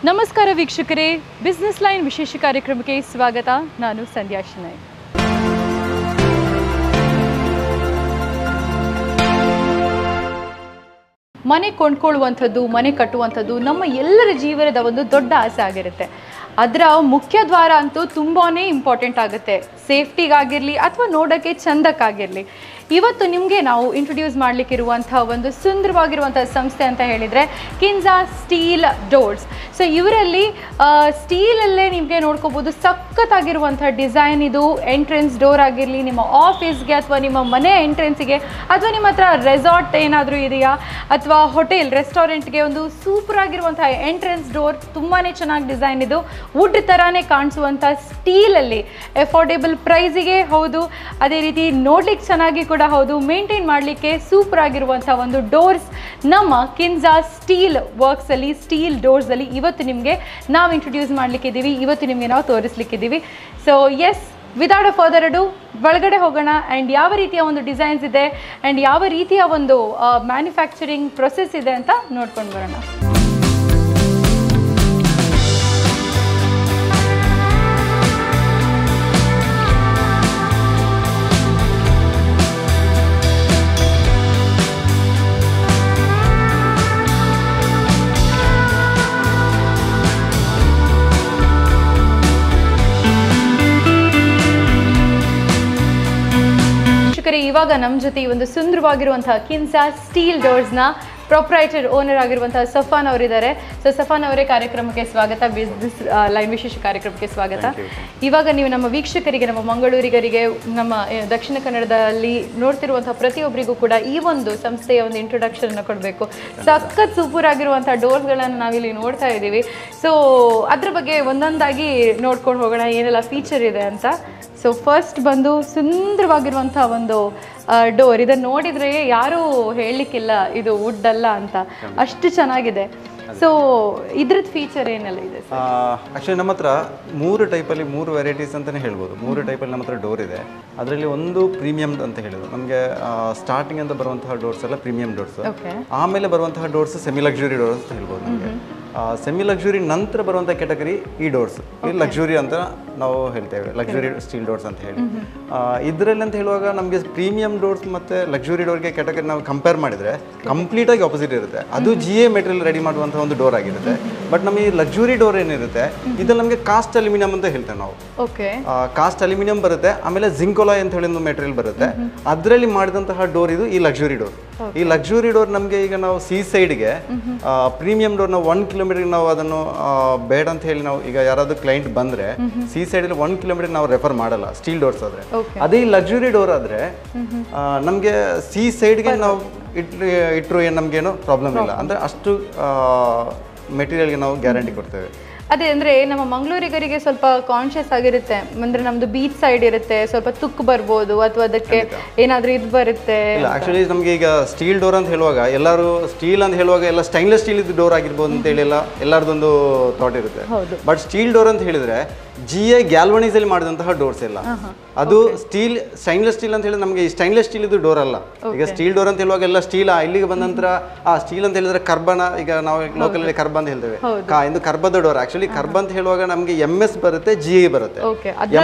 ನಮಸ್ಕಾರ ವೀಕ್ಷಕರೇ, business line ವಿಶೇಷ ಕಾರ್ಯಕ್ರಮಕ್ಕೆ ಸ್ವಾಗತ. ನಾನು ಸಂಧ್ಯಾ ಶೆಣೈ. ಮನೆ ಕೊಂಡ್ಕೊಳ್ಳುವಂಥದ್ದು, ಮನೆ ಕಟ್ಟುವಂಥದ್ದು ನಮ್ಮ ಎಲ್ಲರ ಜೀವನದ ಒಂದು ದೊಡ್ಡ ಆಸೆ ಆಗಿರುತ್ತೆ. ಅದರ ಮುಖ್ಯ ದ್ವಾರ ಅಂತೂ ತುಂಬಾ ಇಂಪಾರ್ಟೆಂಟ್ ಆಗುತ್ತೆ, ಸೇಫ್ಟಿಗಾಗಿರಲಿ ಅಥವಾ ನೋಡೋಕ್ಕೆ ಚಂದಕ್ಕಾಗಿರಲಿ. ಇವತ್ತು ನಿಮಗೆ ನಾವು ಇಂಟ್ರೊಡ್ಯೂಸ್ ಮಾಡಲಿಕ್ಕಿರುವಂಥ ಒಂದು ಸುಂದರವಾಗಿರುವಂಥ ಸಂಸ್ಥೆ ಅಂತ ಹೇಳಿದರೆ ಕಿನ್ಸಾ ಸ್ಟೀಲ್ ಡೋರ್ಸ್. ಸೊ ಇವರಲ್ಲಿ ಸ್ಟೀಲಲ್ಲೇ ನಿಮಗೆ ನೋಡ್ಕೋಬೋದು, ಸಖತ್ತಾಗಿರುವಂಥ ಡಿಸೈನ್ ಇದು. ಎಂಟ್ರೆನ್ಸ್ ಡೋರ್ ಆಗಿರಲಿ, ನಿಮ್ಮ ಆಫೀಸ್ಗೆ ಅಥವಾ ನಿಮ್ಮ ಮನೆ ಎಂಟ್ರೆನ್ಸಿಗೆ ಅಥವಾ ನಿಮ್ಮ ಹತ್ರ ರೆಸಾರ್ಟ್ ಏನಾದರೂ ಇದೆಯಾ ಅಥವಾ ಹೋಟೆಲ್ ರೆಸ್ಟೋರೆಂಟ್ಗೆ ಒಂದು ಸೂಪರ್ ಆಗಿರುವಂಥ ಎಂಟ್ರೆನ್ಸ್ ಡೋರ್, ತುಂಬಾ ಚೆನ್ನಾಗಿ ಡಿಸೈನ್ ಇದು. ವುಡ್ ಥರಾನೇ ಕಾಣಿಸುವಂಥ ಸ್ಟೀಲಲ್ಲಿ ಎಫೋರ್ಡೆಬಲ್ ಪ್ರೈಸಿಗೆ ಹೌದು, ಅದೇ ರೀತಿ ನೋಡ್ಲಿಕ್ಕೆ ಚೆನ್ನಾಗಿ ಕೂಡ ಹೌದು, ಮೇಂಟೈನ್ ಮಾಡಲಿಕ್ಕೆ ಸೂಪರ್ ಆಗಿರುವಂಥ ಒಂದು ಡೋರ್ಸ್ ನಮ್ಮ ಕಿನ್ಸಾ ಸ್ಟೀಲ್ ವರ್ಕ್ಸಲ್ಲಿ, ಸ್ಟೀಲ್ ಡೋರ್ಸಲ್ಲಿ ಇವತ್ತು ನಿಮಗೆ ನಾವು ಇಂಟ್ರೊಡ್ಯೂಸ್ ಮಾಡಲಿಕ್ಕಿದ್ದೀವಿ, ಇವತ್ತು ನಿಮಗೆ ನಾವು ತೋರಿಸ್ಲಿಕ್ಕಿದ್ದೀವಿ. So yes, without a further ado ಒಳಗಡೆ ಹೋಗೋಣ ಆ್ಯಂಡ್ ಯಾವ ರೀತಿಯ ಒಂದು ಡಿಸೈನ್ಸ್ ಇದೆ ಆ್ಯಂಡ್ ಯಾವ ರೀತಿಯ ಒಂದು ಮ್ಯಾನುಫ್ಯಾಕ್ಚರಿಂಗ್ ಪ್ರೊಸೆಸ್ ಇದೆ ಅಂತ ನೋಡ್ಕೊಂಡು ಬರೋಣ. ಇವಾಗ ನಮ್ಮ ಜೊತೆ ಈ ಒಂದು ಸುಂದರವಾಗಿರುವಂತಹ ಕಿನ್ಸಾ ಸ್ಟೀಲ್ ಡೋರ್ಸ್ನ ಪ್ರೊಪ್ರೈಟರ್ ಓನರ್ ಆಗಿರುವಂತಹ ಸಫಾನ್ ಅವರಿದ್ದಾರೆ. ಸೊ ಸಫಾನ್ ಅವರೇ, ಕಾರ್ಯಕ್ರಮಕ್ಕೆ ಸ್ವಾಗತ, ಬಿಸ್ನೆಸ್ ಲೈನ್ ವಿಶೇಷ ಕಾರ್ಯಕ್ರಮಕ್ಕೆ ಸ್ವಾಗತ. ಇವಾಗ ನೀವು ನಮ್ಮ ವೀಕ್ಷಕರಿಗೆ, ನಮ್ಮ ಮಂಗಳೂರಿಗರಿಗೆ, ನಮ್ಮ ದಕ್ಷಿಣ ಕನ್ನಡದಲ್ಲಿ ನೋಡ್ತಿರುವಂತಹ ಪ್ರತಿಯೊಬ್ಬರಿಗೂ ಕೂಡ ಈ ಒಂದು ಸಂಸ್ಥೆಯ ಒಂದು ಇಂಟ್ರೊಡಕ್ಷನ್ ಕೊಡಬೇಕು. ಸಖತ್ ಸೂಪರ್ ಆಗಿರುವಂಥ ಡೋರ್ಸ್ಗಳನ್ನು ನಾವಿಲ್ಲಿ ನೋಡ್ತಾ ಇದ್ದೀವಿ. ಸೊ ಅದ್ರ ಬಗ್ಗೆ ಒಂದೊಂದಾಗಿ ನೋಡ್ಕೊಂಡು ಹೋಗೋಣ, ಏನೆಲ್ಲ ಫೀಚರ್ ಇದೆ ಅಂತ. ಸೊ ಫಸ್ಟ್ ಬಂದು ಸುಂದರವಾಗಿರುವಂಥ ಒಂದು ಡೋರ್. ಇದನ್ನು ನೋಡಿದರೆ ಯಾರೂ ಹೇಳಲಿಕ್ಕಿಲ್ಲ ಇದು ವುಡ್ ಅಲ್ಲ ಅಂತ, ಅಷ್ಟು ಚೆನ್ನಾಗಿದೆ. ಸೊ ಇದ್ರದ್ದು ಫೀಚರ್ ಏನೆಲ್ಲ ಇದೆ? ಆ್ಯಕ್ಚುಲಿ ನಮ್ಮ ಹತ್ರ ಮೂರು ಟೈಪಲ್ಲಿ, ಮೂರು ವೆರೈಟೀಸ್ ಅಂತಲೇ ಹೇಳ್ಬೋದು. ಮೂರು ಟೈಪಲ್ಲಿ ನಮ್ಮ ಹತ್ರ ಡೋರ್ ಇದೆ. ಅದರಲ್ಲಿ ಒಂದು ಪ್ರೀಮಿಯಮ್ ಅಂತ ಹೇಳಿದ್ರು, ನಮಗೆ ಸ್ಟಾರ್ಟಿಂಗ್ ಅಂತ ಬರುವಂತಹ ಡೋರ್ಸ್ ಎಲ್ಲ ಪ್ರೀಮಿಯಂ ಡೋರ್ಸ್. ಆಮೇಲೆ ಬರುವಂತಹ ಡೋರ್ಸ್ ಸೆಮಿ ಲಕ್ಸುರಿ ಡೋರ್ಸ್ ಅಂತ ಹೇಳ್ಬೋದು. ನಮಗೆ ಸೆಮಿ ಲಕ್ಸುರಿ ನಂತರ ಬರುವಂಥ ಕ್ಯಾಟಗರಿ ಈ ಡೋರ್ಸ್, ಈ ಲಕ್ಸುರಿ ಅಂತ ನಾವು ಹೇಳ್ತೇವೆ, ಲಕ್ಸುರಿ ಸ್ಟೀಲ್ ಡೋರ್ಸ್ ಅಂತ ಹೇಳಿ. ಇದರಲ್ಲಿ ಅಂತ ಹೇಳುವಾಗ ನಮಗೆ ಪ್ರೀಮಿಯಂ ಡೋರ್ಸ್ ಮತ್ತು ಲಕ್ಸುರಿ ಡೋರ್ಗೆ ಕ್ಯಾಟಗರಿ ನಾವು ಕಂಪೇರ್ ಮಾಡಿದರೆ ಕಂಪ್ಲೀಟಾಗಿ ಆಪೋಸಿಟ್ ಇರುತ್ತೆ. ಅದು GA ಮೆಟೀರಿಯಲ್ ರೆಡಿ ಮಾಡುವಂಥ ಒಂದು ಡೋರ್ ಆಗಿರುತ್ತೆ. ಬಟ್ ನಮ್ಮ ಈ ಲಕ್ಸುರಿ ಡೋರ್ ಏನಿರುತ್ತೆ ಇದ್ರಲ್ಲಿ ನಮಗೆ ಕಾಸ್ಟ್ ಅಲ್ಯೂಮಿನಿಯಂ ಅಂತ ಹೇಳ್ತೇವೆ ನಾವು. ಕಾಸ್ಟ್ ಅಲ್ಯೂಮಿನಿಯಂ ಬರುತ್ತೆ, ಆಮೇಲೆ ಜಿಂಕೋಲಾಯ್ ಅಂತ ಹೇಳಿ ಒಂದು ಮೆಟೀರಿಯಲ್ ಬರುತ್ತೆ, ಅದರಲ್ಲಿ ಮಾಡಿದಂತಹ ಡೋರ್ ಇದು ಈ ಲಕ್ಸುರಿ ಡೋರ್. ಈ ಲಕ್ಸುರಿ ಡೋರ್ ನಮಗೆ ಈಗ ನಾವು ಸೀ ಸೈಡ್ಗೆ ಪ್ರೀಮಿಯಂ ಡೋರ್ ನಾವು 1 ಕಿಲೋಮೀಟರ್ ನಾವು ಅದನ್ನು ಬೇಡ ಅಂತ ಹೇಳಿ ನಾವು ಈಗ ಯಾರಾದ್ರೂ ಕ್ಲೈಂಟ್ ಬಂದ್ರೆ ಸೀ ಸೈಡಲ್ಲಿ 1 ಕಿಲೋಮೀಟರ್ ನಾವು ರೆಫರ್ ಮಾಡಲ್ಲ ಸ್ಟೀಲ್ ಡೋರ್ಸ್ ಆದ್ರೆ. ಅದೇ ಈ ಲಕ್ಸುರಿ ಡೋರ್ ಆದ್ರೆ ನಮಗೆ ಸೀ ಸೈಡ್ಗೆ ನಾವು ಇಟ್ಟರು ನಮ್ಗೇನು ಪ್ರಾಬ್ಲಮ್ ಇಲ್ಲ, ಅಂದ್ರೆ ಅಷ್ಟು ಮೆಟೀರಿಯಲ್ಗೆ ನಾವು ಗ್ಯಾರಂಟಿ ಕೊಡ್ತೇವೆ. ಅದೇ ಅಂದರೆ ನಮ್ಮ ಮಂಗಳೂರಿಗರಿಗೆ ಸ್ವಲ್ಪ ಕಾನ್ಷಿಯಸ್ ಆಗಿರುತ್ತೆ, ಅಂದರೆ ನಮ್ಮದು ಬೀಚ್ ಸೈಡ್ ಇರುತ್ತೆ, ಸ್ವಲ್ಪ ತುಕ್ಕು ಬರ್ಬೋದು ಅಥವಾ ಅದಕ್ಕೆ ಏನಾದರೂ ಇದು ಬರುತ್ತೆ. ಇಲ್ಲ, ಆ್ಯಕ್ಚುಲಿ ನಮಗೆ ಈಗ ಸ್ಟೀಲ್ ಡೋರ್ ಅಂತ ಹೇಳುವಾಗ ಎಲ್ಲರೂ ಸ್ಟೀಲ್ ಅಂತ ಹೇಳುವಾಗ ಎಲ್ಲ ಸ್ಟೈನ್ಲೆಸ್ ಸ್ಟೀಲ್ ಇದು ಡೋರ್ ಆಗಿರ್ಬೋದು ಅಂತ ಹೇಳಿ ಎಲ್ಲರದೊಂದು ಥಾಟ್ ಇರುತ್ತೆ. ಬಟ್ ಸ್ಟೀಲ್ ಡೋರ್ ಅಂತ ಹೇಳಿದ್ರೆ GI ಗ್ಯಾಲ್ವನೈಸ್ ಅಲ್ಲಿ ಮಾಡಿದಂತಹ ಡೋರ್ಸ್ ಎಲ್ಲ, ಅದು ಸ್ಟೀಲ್ ಸ್ಟೈನ್ಲೆಸ್ ಸ್ಟೀಲ್ ಅಂತ ಹೇಳಿದ್ರೆ ನಮಗೆ ಸ್ಟೈನ್ಲೆಸ್ ಸ್ಟೀಲ್ ಇದು ಡೋರ್ ಅಲ್ಲ. ಈಗ ಸ್ಟೀಲ್ ಡೋರ್ ಅಂತ ಹೇಳುವಾಗ ಎಲ್ಲ ಸ್ಟೀಲ್, ಇಲ್ಲಿಗೆ ಬಂದ ನಂತರ ಸ್ಟೀಲ್ ಅಂತ ಹೇಳಿದ್ರೆ ಕರ್ಬನ, ಈಗ ನಾವು ಲೋಕಲ್ ಅಲ್ಲಿ ಕರ್ಬ ಅಂತ ಹೇಳ್ತೇವೆ, ಇದು ಕರ್ಬದ ಡೋರ್. ಆಕ್ಚುಲಿ ಕರ್ಬ ಅಂತ ಹೇಳುವಾಗ ನಮಗೆ MS ಬರುತ್ತೆ, GI ಬರುತ್ತೆ.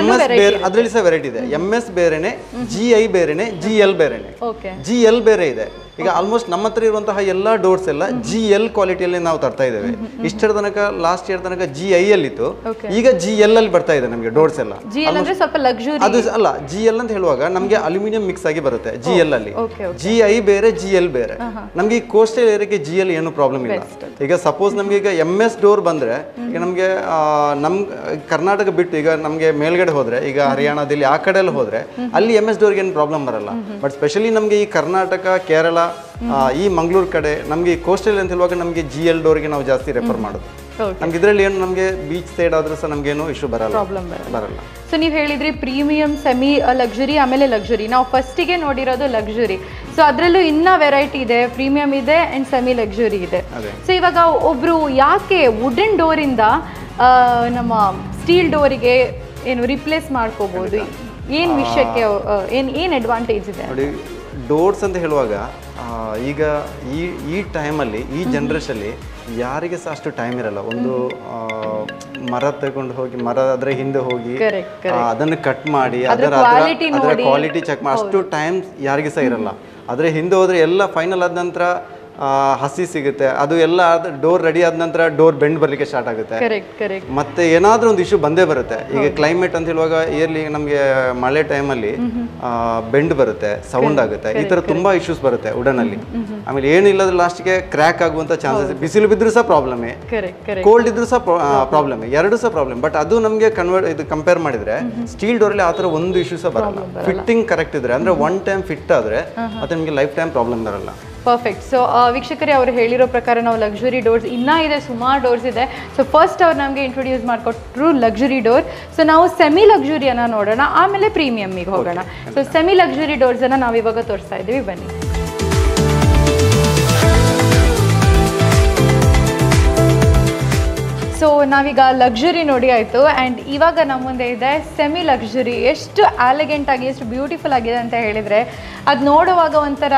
MS ಬೇರೆ, ಅದರಲ್ಲಿ ಸಹ ವೆರೈಟಿ ಇದೆ. MS ಬೇರೆನೆ, GI ಬೇರೆನೆ, GL ಬೇರೆನೆ. GL ಬೇರೆ ಇದೆ. ಈಗ ಆಲ್ಮೋಸ್ಟ್ ನಮ್ಮ ಹತ್ರ ಇರುವಂತಹ ಎಲ್ಲ ಡೋರ್ಸ್ ಎಲ್ಲ GL ಕ್ವಾಲಿಟಿಯಲ್ಲಿ ನಾವು ತರ್ತಾ ಇದ್ದೇವೆ. ಇಷ್ಟರ ತನಕ ಲಾಸ್ಟ್ ಇಯರ್ ತನಕ GI ಅಲ್ಲಿ ಇತ್ತು, ಈಗ GL ಅಲ್ಲಿ ಬರ್ತಾ ಇದೆ ನಮಗೆ ಡೋರ್ಸ್ ಎಲ್ಲ. ಅದು ಅಲ್ಲ, GL ಅಂತ ಹೇಳುವಾಗ ನಮಗೆ ಅಲ್ಯೂಮಿನಿಯಂ ಮಿಕ್ಸ್ ಆಗಿ ಬರುತ್ತೆ GL ಅಲ್ಲಿ. GI ಬೇರೆ, GL ಬೇರೆ. ನಮ್ಗೆ ಈ ಕೋಸ್ಟಲ್ ಏರಿಯಾಗೆ GL ಏನು ಪ್ರಾಬ್ಲಮ್ ಇಲ್ಲ. ಈಗ ಸಪೋಸ್ ನಮ್ಗೆ ಈಗ MS ಡೋರ್ ಬಂದ್ರೆ ಈಗ ನಮ್ಗೆ ನಮ್ ಕರ್ನಾಟಕ ಬಿಟ್ಟು ಈಗ ನಮ್ಗೆ ಮೇಲ್ಗಡೆ ಹೋದ್ರೆ, ಈಗ ಹರಿಯಾಣ, ದಿಲ್ಲಿ ಆ ಕಡೆ ಎಲ್ಲ ಹೋದ್ರೆ ಅಲ್ಲಿ MS ಡೋರ್ಗೆ ಏನು ಪ್ರಾಬ್ಲಮ್ ಬರಲ್ಲ. ಬಟ್ ಸ್ಪೆಷಲಿ ನಮ್ಗೆ ಈ ಕರ್ನಾಟಕ, ಕೇರಳ, ಈ ಮಂಗಳೂರು ಕಡೆ ನಮ್ಗೆ ಕೋಸ್ಟಲ್ ಅಂತ ಹೇಳುವಾಗ ನಮ್ಗೆ GL ಡೋರ್ಗೆ ನಾವು ಜಾಸ್ತಿ ರೆಫರ್ ಮಾಡೋದು. ನಮ್ಗೆ ಇದರಲ್ಲಿ ಏನು ನಮಗೆ ಬೀಚ್ ಸೈಡ್ ಆದ್ರೂ ಸಹ ನಮ್ಗೇನು ಇಶ್ಯೂ ಬರಲ್ಲ. ಸೊ ನೀವು ಹೇಳಿದ್ರಿ ಪ್ರೀಮಿಯಂ, ಸೆಮಿ ಲಕ್ಸುರಿ, ಆಮೇಲೆ ಲಕ್ಸುರಿ. ನಾವು ಫಸ್ಟಿಗೆ ನೋಡಿರೋದು ಲಕ್ಸುರಿ. ಸೊ ಅದರಲ್ಲೂ ಇನ್ನೂ ವೆರೈಟಿ ಇದೆ, ಪ್ರೀಮಿಯಂ ಇದೆ ಆ್ಯಂಡ್ ಸೆಮಿ ಲಕ್ಸುರಿ ಇದೆ. ಸೊ ಇವಾಗ ಒಬ್ಬರು ಯಾಕೆ ವುಡನ್ ಡೋರಿಂದ ನಮ್ಮ ಸ್ಟೀಲ್ ಡೋರಿಗೆ ಏನು ರಿಪ್ಲೇಸ್ ಮಾಡ್ಕೋಬೋದು, ಏನು ವಿಷಯಕ್ಕೆ ಏನು ಅಡ್ವಾಂಟೇಜ್ ಇದೆ ನೋಡಿ? ಡೋರ್ಸ್ ಅಂತ ಹೇಳುವಾಗ ಈಗ ಈ ಟೈಮಲ್ಲಿ, ಈ ಜನ್ರೇಷನಲ್ಲಿ ಯಾರಿಗೆ ಸಹ ಅಷ್ಟು ಟೈಮ್ ಇರಲ್ಲ. ಒಂದು ಮರ ತಗೊಂಡು ಹೋಗಿ ಮರ ಅದರ ಹಿಂದೆ ಹೋಗಿ ಅದನ್ನು ಕಟ್ ಮಾಡಿ ಅದರ ಕ್ವಾಲಿಟಿ ಚೆಕ್ ಮಾಡಿ ಅಷ್ಟು ಟೈಮ್ ಯಾರಿಗೆ ಸಹ ಇರಲ್ಲ. ಆದರೆ ಹಿಂದೆ ಹೋದ್ರೆ ಎಲ್ಲ ಫೈನಲ್ ಆದ ನಂತರ ಹಸಿ ಸಿಗುತ್ತೆ, ಅದು ಎಲ್ಲ ಡೋರ್ ರೆಡಿ ಆದ ನಂತರ ಡೋರ್ ಬೆಂಡ್ ಬರ್ಲಿಕ್ಕೆ ಸ್ಟಾರ್ಟ್ ಆಗುತ್ತೆ. ಮತ್ತೆ ಏನಾದ್ರೂ ಒಂದು ಇಶ್ಯೂ ಬಂದೇ ಬರುತ್ತೆ. ಈಗ ಕ್ಲೈಮೇಟ್ ಅಂತ ಹೇಳುವಾಗ ಇಯರ್ಲಿ ನಮಗೆ ಮಳೆ ಟೈಮಲ್ಲಿ ಬೆಂಡ್ ಬರುತ್ತೆ, ಸೌಂಡ್ ಆಗುತ್ತೆ, ಈ ತರ ತುಂಬಾ ಇಶ್ಯೂಸ್ ಬರುತ್ತೆ ವುಡನ್ ಅಲ್ಲಿ. ಆಮೇಲೆ ಏನಿಲ್ಲದ್ರೆ ಲಾಸ್ಟ್ಗೆ ಕ್ರ್ಯಾಕ್ ಆಗುವಂತ ಚಾನ್ಸಸ್, ಬಿಸಿಲು ಬಿದ್ರೂ ಸಹ ಪ್ರಾಬ್ಲಮೇ, ಕೋಲ್ಡ್ ಇದ್ರೂ ಸಹ ಪ್ರಾಬ್ಲಮೇ, ಎರಡು ಸಹ ಪ್ರಾಬ್ಲಮ್. ಬಟ್ ಅದು ನಮಗೆ ಕಂಪೇರ್ ಮಾಡಿದ್ರೆ ಸ್ಟೀಲ್ ಡೋರ್ ಅಲ್ಲಿ ಆ ತರ ಒಂದು ಇಶ್ಯೂ ಸಹ ಬರಲ್ಲ. ಫಿಟ್ಟಿಂಗ್ ಕರೆಕ್ಟ್ ಇದ್ರೆ ಅಂದ್ರೆ ಒನ್ ಟೈಮ್ ಫಿಟ್ ಆದ್ರೆ ಮತ್ತೆ ನಿಮಗೆ ಲೈಫ್ ಟೈಮ್ ಪ್ರಾಬ್ಲಮ್ ಬರಲ್ಲ. ಪರ್ಫೆಕ್ಟ್. ಸೊ ವೀಕ್ಷಕರೇ, ಅವರು ಹೇಳಿರೋ ಪ್ರಕಾರ ನಾವು ಲಕ್ಸುರಿ ಡೋರ್ಸ್ ಇನ್ನೂ ಇದೆ, ಸುಮಾರು ಡೋರ್ಸ್ ಇದೆ. ಸೊ ಫಸ್ಟ್ ಅವ್ರು ನಮಗೆ ಇಂಟ್ರೊಡ್ಯೂಸ್ ಮಾಡಿಕೊಟ್ರು ಲಕ್ಸುರಿ ಡೋರ್. ಸೊ ನಾವು ಸೆಮಿ ಲಕ್ಸುರಿಯನ್ನು ನೋಡೋಣ, ಆಮೇಲೆ ಪ್ರೀಮಿಯಮ್ಮಿಗೆ ಹೋಗೋಣ. ಸೊ ಸೆಮಿ ಲಕ್ಸುರಿ ಡೋರ್ಸನ್ನು ನಾವು ಇವಾಗ ತೋರಿಸ್ತಾ ಇದ್ದೀವಿ, ಬನ್ನಿ. ಸೊ ನಾವೀಗ ಲಕ್ಸುರಿ ನೋಡಿ ಆಯಿತು, ಆ್ಯಂಡ್ ಇವಾಗ ನಮ್ಮ ಮುಂದೆ ಇದೆ ಸೆಮಿ ಲಕ್ಸುರಿ. ಎಷ್ಟು ಆಲಿಗೆಂಟ್ ಆಗಿ, ಎಷ್ಟು ಬ್ಯೂಟಿಫುಲ್ ಆಗಿದೆ ಅಂತ ಹೇಳಿದರೆ ಅದು ನೋಡುವಾಗ ಒಂಥರ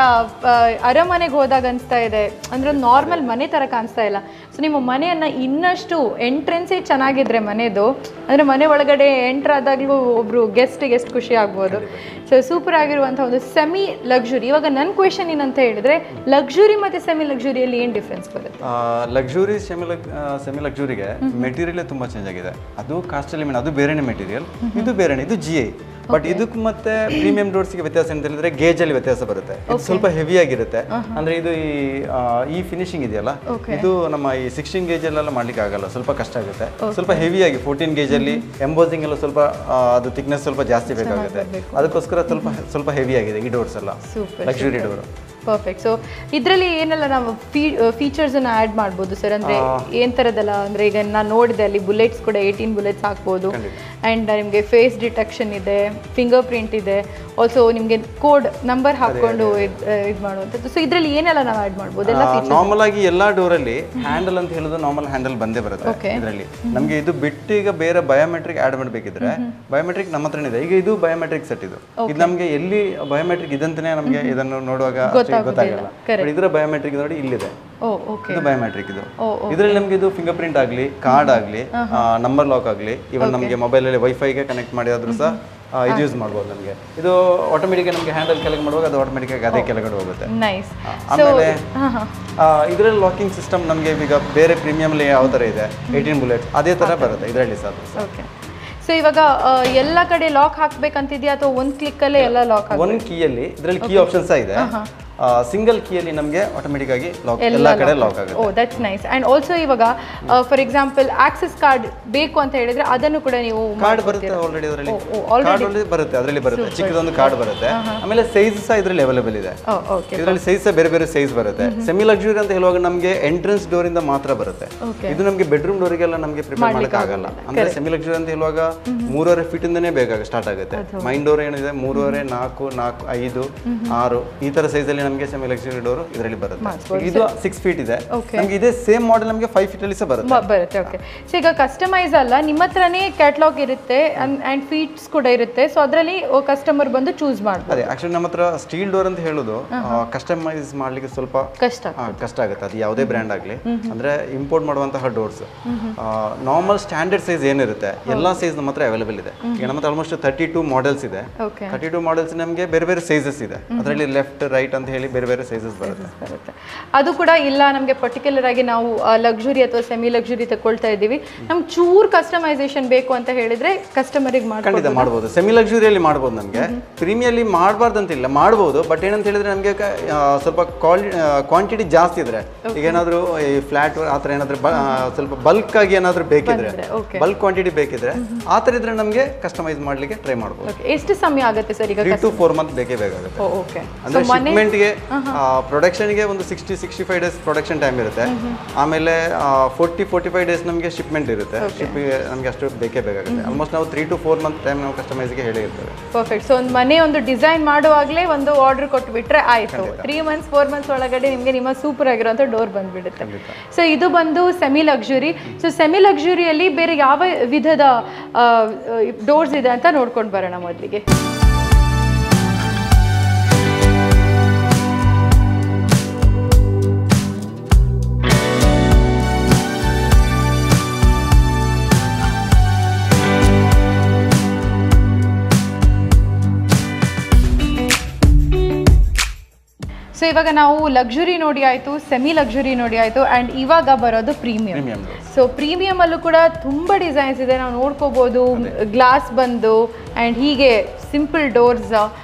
ಅರಮನೆಗೆ ಹೋದಾಗ ಅನಿಸ್ತಾ ಇದೆ. ಅಂದರೆ ಒಂದು ನಾರ್ಮಲ್ ಮನೆ ಥರ ಕಾಣಿಸ್ತಾ ಇಲ್ಲ. ಸೊ ನಿಮ್ಮ ಮನೆಯನ್ನು ಇನ್ನಷ್ಟು ಎಂಟ್ರೆನ್ಸೇ ಚೆನ್ನಾಗಿದ್ರೆ ಮನೆದು, ಅಂದರೆ ಮನೆ ಒಳಗಡೆ ಎಂಟ್ರ್ ಆದಾಗಲೂ ಒಬ್ಬರು ಗೆಸ್ಟಿಗೆ ಎಷ್ಟು ಖುಷಿ ಆಗ್ಬೋದು. ಸೊ ಸೂಪರ್ ಆಗಿರುವಂಥ ಒಂದು ಸೆಮಿ ಲಕ್ಸುರಿ. ಇವಾಗ ನನ್ನ ಕ್ವೆಶನ್ ಏನಂತ ಹೇಳಿದ್ರೆ, ಲಕ್ಸುರಿ ಮತ್ತು ಸೆಮಿ ಲಕ್ಸುರಿಯಲ್ಲಿ ಏನು ಡಿಫ್ರೆನ್ಸ್ ಬರುತ್ತೆ? ಲಕ್ಸುರಿ ಸೆಮಿ ಲಕ್ಸುರಿಗೆ ಮೆಟೀರಿಯಲ್ ತುಂಬಾ ಚೇಂಜ್ ಆಗಿದೆ. ಅದು ಕಾಸ್ಟ್ ಎಲಿಮೆಂಟ್, ಅದು ಬೇರೆನೇ ಮೆಟೀರಿಯಲ್, ಇದು ಬೇರೆನೇ, ಇದು GI. ಬಟ್ ಇದಕ್ಕೂ ಮತ್ತೆ ಪ್ರೀಮಿಯಂ ಡೋರ್ಸ್ಗೆ ವ್ಯತ್ಯಾಸ ಅಂತ ಹೇಳಿದ್ರೆ ಗೇಜ್ ಅಲ್ಲಿ ವ್ಯತ್ಯಾಸ ಬರುತ್ತೆ. ಇದು ಸ್ವಲ್ಪ ಹೆವಿ ಆಗಿರುತ್ತೆ. ಅಂದ್ರೆ ಇದು ಈ ಫಿನಿಶಿಂಗ್ ಇದೆಯಲ್ಲ, ಇದು ನಮ್ಮ ಈ 16 ಗೇಜ್ ಅಲ್ಲೆಲ್ಲ ಮಾಡ್ಲಿಕ್ಕೆ ಆಗಲ್ಲ, ಸ್ವಲ್ಪ ಕಷ್ಟ ಆಗುತ್ತೆ. ಸ್ವಲ್ಪ ಹೆವಿ ಆಗಿ 14 ಗೇಜ್ ಅಲ್ಲಿ ಎಂಬೋಸಿಂಗ್ ಎಲ್ಲ ಸ್ವಲ್ಪ ಅದು ಥಿಕ್ನೆಸ್ ಸ್ವಲ್ಪ ಜಾಸ್ತಿ ಬೇಕಾಗುತ್ತೆ. ಅದಕ್ಕೋಸ್ಕರ ಸ್ವಲ್ಪ ಹೆವಿ ಆಗಿದೆ ಈ ಡೋರ್ಸ್ ಎಲ್ಲ, ಲಕ್ಸುರಿ ಡೋರ್. ಪರ್ಫೆಕ್ಟ್. ಸೊ ಇದರಲ್ಲಿ ಏನೆಲ್ಲ ನಾವು ಫೀಚರ್ಸನ್ನು ಆ್ಯಡ್ ಮಾಡ್ಬೋದು ಸರ್? ಅಂದರೆ ಏನು ಥರದ್ದೆಲ್ಲ, ಅಂದರೆ ಈಗ ನಾನು ನೋಡಿದೆ ಅಲ್ಲಿ ಬುಲೆಟ್ಸ್ ಕೂಡ 18 ಬುಲೆಟ್ಸ್ ಹಾಕ್ಬೋದು. ಆ್ಯಂಡ್ ನಿಮಗೆ ಫೇಸ್ ಡಿಟೆಕ್ಷನ್ ಇದೆ, ಫಿಂಗರ್ ಪ್ರಿಂಟ್ ಇದೆ, ಆಲ್ಸೋ ನಿಮಗೆ ಕೋಡ್ ನಂಬರ್ ಹಾಕ್ಕೊಂಡು ಇದು ಮಾಡುವಂಥದ್ದು. ಸೊ ಇದರಲ್ಲಿ ಏನೆಲ್ಲ ನಾವು ಆ್ಯಡ್ ಮಾಡ್ಬೋದು? ಎಲ್ಲ ನಾರ್ಮಲ್ ಆಗಿ ಎಲ್ಲ ಡೋರಲ್ಲಿ ಹ್ಯಾಂಡಲ್ ಅಂತ ಹೇಳೋದು ನಾರ್ಮಲ್ ಹ್ಯಾಂಡಲ್ ಬಂದೇ ಬರುತ್ತೆ. ಇದರಲ್ಲಿ ನಮಗೆ ಇದು ಬಿಟ್ಟು ಈಗ ಬೇರೆ ಬಯೋಮೆಟ್ರಿಕ್ ಆ್ಯಡ್ ಮಾಡಬೇಕಿದ್ರೆ ಬಯೋಮೆಟ್ರಿಕ್ ನಮ್ಮ ಹತ್ರನೇ ಇದೆ. ಈಗ ಇದು ಬಯೋಮೆಟ್ರಿಕ್ ಸೆಟ್, ಇದು ನಮಗೆ ಎಲ್ಲಿ ಬಯೋಮೆಟ್ರಿಕ್ ಇದಂತಾನೆ ನಮಗೆ ಇದನ್ನು ನೋಡುವಾಗ ಗೊತ್ತಾಗಲ್ಲ. ಇದರ ಬಯೋಮೆಟ್ರಿಕ್ ನೋಡಿ ಇಲ್ಲಿದೆ, ಇದು ಬಯೋಮೆಟ್ರಿಕ್. ಇದು ಇದರಲ್ಲಿ ನಮಗೆ ಇದು ಫಿಂಗರ್ ಪ್ರಿಂಟ್ ಆಗಲಿ, ಕಾರ್ಡ್ ಆಗಲಿ, ನಂಬರ್ ಲಾಕ್ ಆಗಲಿ, ಇವನ್ ನಮಗೆ ಮೊಬೈಲಲ್ಲಿ ವೈಫೈಗೆ ಕನೆಕ್ಟ್ ಮಾಡಿದ್ರು ಸಹ ಇದು ಯೂಸ್ ಮಾಡ್ಬೋದು. ನಮಗೆ ಇದು ಆಟೋಮೆಟಿಕ್ ನಮಗೆ ಹ್ಯಾಂಡಲ್ ಕೆಳಗೆ ಮಾಡುವಾಗ ಅದು ಆಟೋಮೆಟಿಕ್ ಆಗಿ ಅದೇ ಕೆಳಗಡೆ ಹೋಗುತ್ತೆ. ಆಮೇಲೆ ಇದರಲ್ಲಿ ಲಾಕಿಂಗ್ ಸಿಸ್ಟಮ್ ನಮಗೆ ಈಗ ಬೇರೆ ಪ್ರೀಮಿಯಂಲಿ ಯಾವ ಥರ ಇದೆ 18 ಬುಲೆಟ್ಸ್ ಅದೇ ಥರ ಬರುತ್ತೆ ಇದರಲ್ಲಿ ಸಹ. ಸೊ ಇವಾಗ ಎಲ್ಲ ಕಡೆ ಲಾಕ್ ಹಾಕ್ಬೇಕಂತಿದ್ಯಾ ಅಥವಾ ಒಂದು ಕ್ಲಿಕ್ಕಲ್ಲೇ ಎಲ್ಲ ಲಾಕ್? ಒಂದು ಕೀಯಲ್ಲಿ ಇದರಲ್ಲಿ ಕೀ ಆಪ್ಷನ್ಸ್ ಇದೆ. ಸಿಂಗಲ್ ಕೀಯಲ್ಲಿ ನಮಗೆ ಆಟೋಮೆಟಿಕ್ ಆಗಿ ಲಾಕ್ ಎಲ್ಲ ಕಡೆ ಲಾಕ್ ಆಗುತ್ತೆ. Oh that's nice. And also ಇವಾಗ ಫಾರ್ ಎಕ್ಸಾಂಪಲ್ ಆಕ್ಸೆಸ್ ಕಾರ್ಡ್ ಬೇಕು ಅಂತ ಹೇಳಿದ್ರೆ ಅದನ್ನು ಕೂಡ ನೀವು ಕಾರ್ಡ್ ಬರುತ್ತೆ ಆಲ್ರೆಡಿ, ಅದರಲ್ಲಿ ಕಾರ್ಡ್ ಬರುತ್ತೆ, ಅದರಲ್ಲಿ ಬರುತ್ತೆ, ಚಿಕ್ಕದೊಂದು ಕಾರ್ಡ್ ಬರುತ್ತೆ. ಆಮೇಲೆ ಸೈಜ್ ಸಹ ಇದರಲ್ಲಿ ಅವೈಲೇಬಲ್ ಇದೆ. ಇದರಲ್ಲಿ ಸೈಜ್ ಸಹ ಬೇರೆ ಬೇರೆ ಸೈಜ್ ಬರುತ್ತೆ. ಸೆಮಿ ಲಕ್ಸುರಿ ಅಂತ ಹೇಳುವಾಗ ನಮಗೆ ಎಂಟ್ರೆನ್ಸ್ ಡೋರ್ ಇಂದ ಮಾತ್ರ ಬರುತ್ತೆ. ಇದು ನಮಗೆ ಬೆಡ್ರೂಮ್ ಡೋರಿಗೆಲ್ಲ ನಮಗೆ ಪ್ರಿಪೇರ್ ಮಾಡಕ್ಕೆ ಆಗಲ್ಲ. ಅಂದ್ರೆ ಸೆಮಿ ಲಕ್ಸುರಿ ಅಂತ ಹೇಳುವಾಗ 3.5 ಫೀಟ್ ಇಂದನೇ ಬೇಕಾಗ ಸ್ಟಾರ್ಟ್ ಆಗುತ್ತೆ. ಮೈನ್ ಡೋರ್ ಏನಿದೆ 3.5, 4, 5, 6 ಈ ತರ ಸೈಜ್ ಅಲ್ಲಿ ನಮಗೆ ಸೆಮಿ ಲಕ್ಸುರಿ ಡೋರ್ ಇದರಲ್ಲಿ ಬರುತ್ತೆ. ಇದು 6 ಫೀಟ್ ಇದೆ. ನಮಗೆ ಇದೇ ಸೇಮ್ ಮಾಡೆಲ್ ನಮಗೆ 5 ಫೀಟ್ ಅಲ್ಲಿ ಸಹ ಬರುತ್ತೆ. ಓಕೆ. ಸೊ ಈಗ ಕಸ್ಟಮೈಸ್ ಅಲ್ಲ, ನಿಮ್ಮ ಹತ್ರನೇ ಕ್ಯಾಟಲಾಗ್ ಇರುತ್ತೆ ಅಂಡ್ ಫೀಟ್ಸ್ ಕೂಡ ಇರುತ್ತೆ. ಸೊ ಅದರಲ್ಲಿ ಕಸ್ಟಮರ್ ಬಂದು ಚೂಸ್ ಮಾಡ್ಬೋದು. ಅದೇ ಆಕ್ಚುಲಿ ನಮ್ಮ ಹತ್ರ ಸ್ಟೀಲ್ ಡೋರ್ ಅಂತ ಹೇಳೋದು ಕಸ್ಟಮೈಸ್ ಮಾಡ್ಲಿಕ್ಕೆ ಸ್ವಲ್ಪ ಕಷ್ಟ ಆಗುತ್ತೆ. ಅದು ಯಾವುದೇ ಬ್ರ್ಯಾಂಡ್ ಆಗಲಿ, ಅಂದ್ರೆ ಇಂಪೋರ್ಟ್ ಮಾಡುವಂತಹ ಡೋರ್ಸ್ ನಾರ್ಮಲ್ ಸ್ಟ್ಯಾಂಡರ್ಡ್ ಸೈಜ್ ಏನಿರುತ್ತೆ ಎಲ್ಲ ಸೈಜ್ ನಮ್ಮ ಹತ್ರ ಅವೈಲೇಬಲ್ ಇದೆ. ಈಗ ನಮ್ಮ ಹತ್ರ ಆಲ್ಮೋಸ್ಟ್ 32 ಮಾಡೆಲ್ಸ್ ಇದೆ. 32 ಮಾಡೆಲ್ಸ್ ನಮಗೆ ಬೇರೆ ಬೇರೆ ಸೈಜಸ್ ಇದೆ. ಅದರಲ್ಲಿ ಲೆಫ್ಟ್ ರೈಟ್ ಅಂತ ಹೇಳಿ ಬೇರೆ ಬೇರೆ ಸೈಜಸ್ ಬರುತ್ತೆ. ಅದು ಕೂಡ ಇಲ್ಲ ನಮಗೆ ಪರ್ಟಿಕ್ಯುಲರ್ ಆಗಿ ನಾವು ಲಕ್ಸುರಿ ಅಥವಾ ಸೆಮಿ ಲಕ್ಸುರಿ ತಗೊಳ್ತಾ ಇದ್ದೀವಿ, ನಮ್ಗೆ ಚೂರ್ ಕಸ್ಟಮೈಸೇಷನ್ ಬೇಕು ಅಂತ ಹೇಳಿದ್ರೆ ಕಸ್ಟಮರಿಗೆ ಖಂಡಿತ ಮಾಡ್ಬೋದು. ಸೆಮಿ ಲಕ್ಸುರಿಯಲ್ಲಿ ಮಾಡ್ಬೋದು. ನಮಗೆ ಪ್ರೀಮಿಯಲ್ಲಿ ಮಾಡಬಾರ್ದು ಅಂತ ಇಲ್ಲ, ಮಾಡ್ಬೋದು. ಬಟ್ ಏನಂತ ಹೇಳಿದ್ರೆ ನಮಗೆ ಸ್ವಲ್ಪ ಕ್ವಾಂಟಿಟಿ ಜಾಸ್ತಿ ಇದ್ರೆ, ಈಗ ಏನಾದರೂ ಈ ಫ್ಲಾಟ್ ಆ ಥರ ಏನಾದರೂ ಸ್ವಲ್ಪ ಬಲ್ಕ್ ಆಗಿ ಏನಾದರೂ ಬೇಕಿದ್ರೆ, ಬಲ್ಕ್ ಕ್ವಾಂಟಿಟಿ ಬೇಕಿದ್ರೆ ಆ ಥರ ಇದ್ರೆ ನಮಗೆ ಕಸ್ಟಮೈಸ್ ಮಾಡ್ಲಿಕ್ಕೆ ಟ್ರೈ ಮಾಡ್ಬೋದು. ಎಷ್ಟು ಸಮಯ ಆಗುತ್ತೆ ಸರ್? ಈಗ 3 to 4 ಮಂತ್ ಬೇಕೇ ಬೇಕಾಗುತ್ತೆ. ಅಂದ್ರೆ ಶಿಪ್ಮೆಂಟ್ಗೆ ಪ್ರೊಡಕ್ಷನ್ಗೆ ಒಂದು 60-65 ಡೇಸ್ ಪ್ರೊಡಕ್ಷನ್ ಟೈಮ್ ಇರುತ್ತೆ. ಆಮೇಲೆ 40-45 ಡೇಸ್ ನಮಗೆ ಶಿಪ್ಮೆಂಟ್ ಇರುತ್ತೆ. ಶಿಪ್ಪಿಗೆ ನಮಗೆ ಅಷ್ಟು ಬೇಕೇ ಬೇಕಾಗುತ್ತೆ. ಆಲ್ಮೋಸ್ಟ್ ನಾವು 3 to 4 ಮಂತ್ ಟೈಮ್ ನಾವು ಕಸ್ಟಮೈಸ್ಗೆ ಹೇಳಿರ್ತೇವೆ. ಪರ್ಫೆಕ್ಟ್. ಸೊ ಒಂದು ಮನೆ ಒಂದು ಡಿಸೈನ್ ಮಾಡುವಾಗಲೇ ಒಂದು ಆರ್ಡರ್ ಕೊಟ್ಟು ಬಿಟ್ರೆ ಆಯಿತು, 3 ಮಂತ್ಸ್ 4 ಮಂತ್ಸ್ ಒಳಗಡೆ ನಿಮಗೆ ನಿಮ್ಮ ಸೂಪರ್ ಆಗಿರೋಂಥ ಡೋರ್ ಬಂದುಬಿಡುತ್ತೆ. ಸೊ ಇದು ಬಂದು ಸೆಮಿ ಲಕ್ಸುರಿ. ಸೊ ಸೆಮಿ ಲಕ್ಸುರಿಯಲ್ಲಿ ಬೇರೆ ಯಾವ ವಿಧದ ಡೋರ್ಸ್ ಇದೆ ಅಂತ ನೋಡ್ಕೊಂಡು ಬರೋಣ ಮೊದಲಿಗೆ. ಸೊ ಇವಾಗ ನಾವು ಲಕ್ಸುರಿ ನೋಡಿ ಆಯಿತು, ಸೆಮಿ ಲಕ್ಸುರಿ ನೋಡಿ ಆಯಿತು, ಆ್ಯಂಡ್ ಇವಾಗ ಬರೋದು ಪ್ರೀಮಿಯಂ. ಸೊ ಪ್ರೀಮಿಯಮಲ್ಲೂ ಕೂಡ ತುಂಬ ಡಿಸೈನ್ಸ್ ಇದೆ, ನಾವು ನೋಡ್ಕೋಬೋದು. ಗ್ಲಾಸ್ ಬಂದು ಆ್ಯಂಡ್ ಹೀಗೆ ಸಿಂಪಲ್ ಡೋರ್ಸ್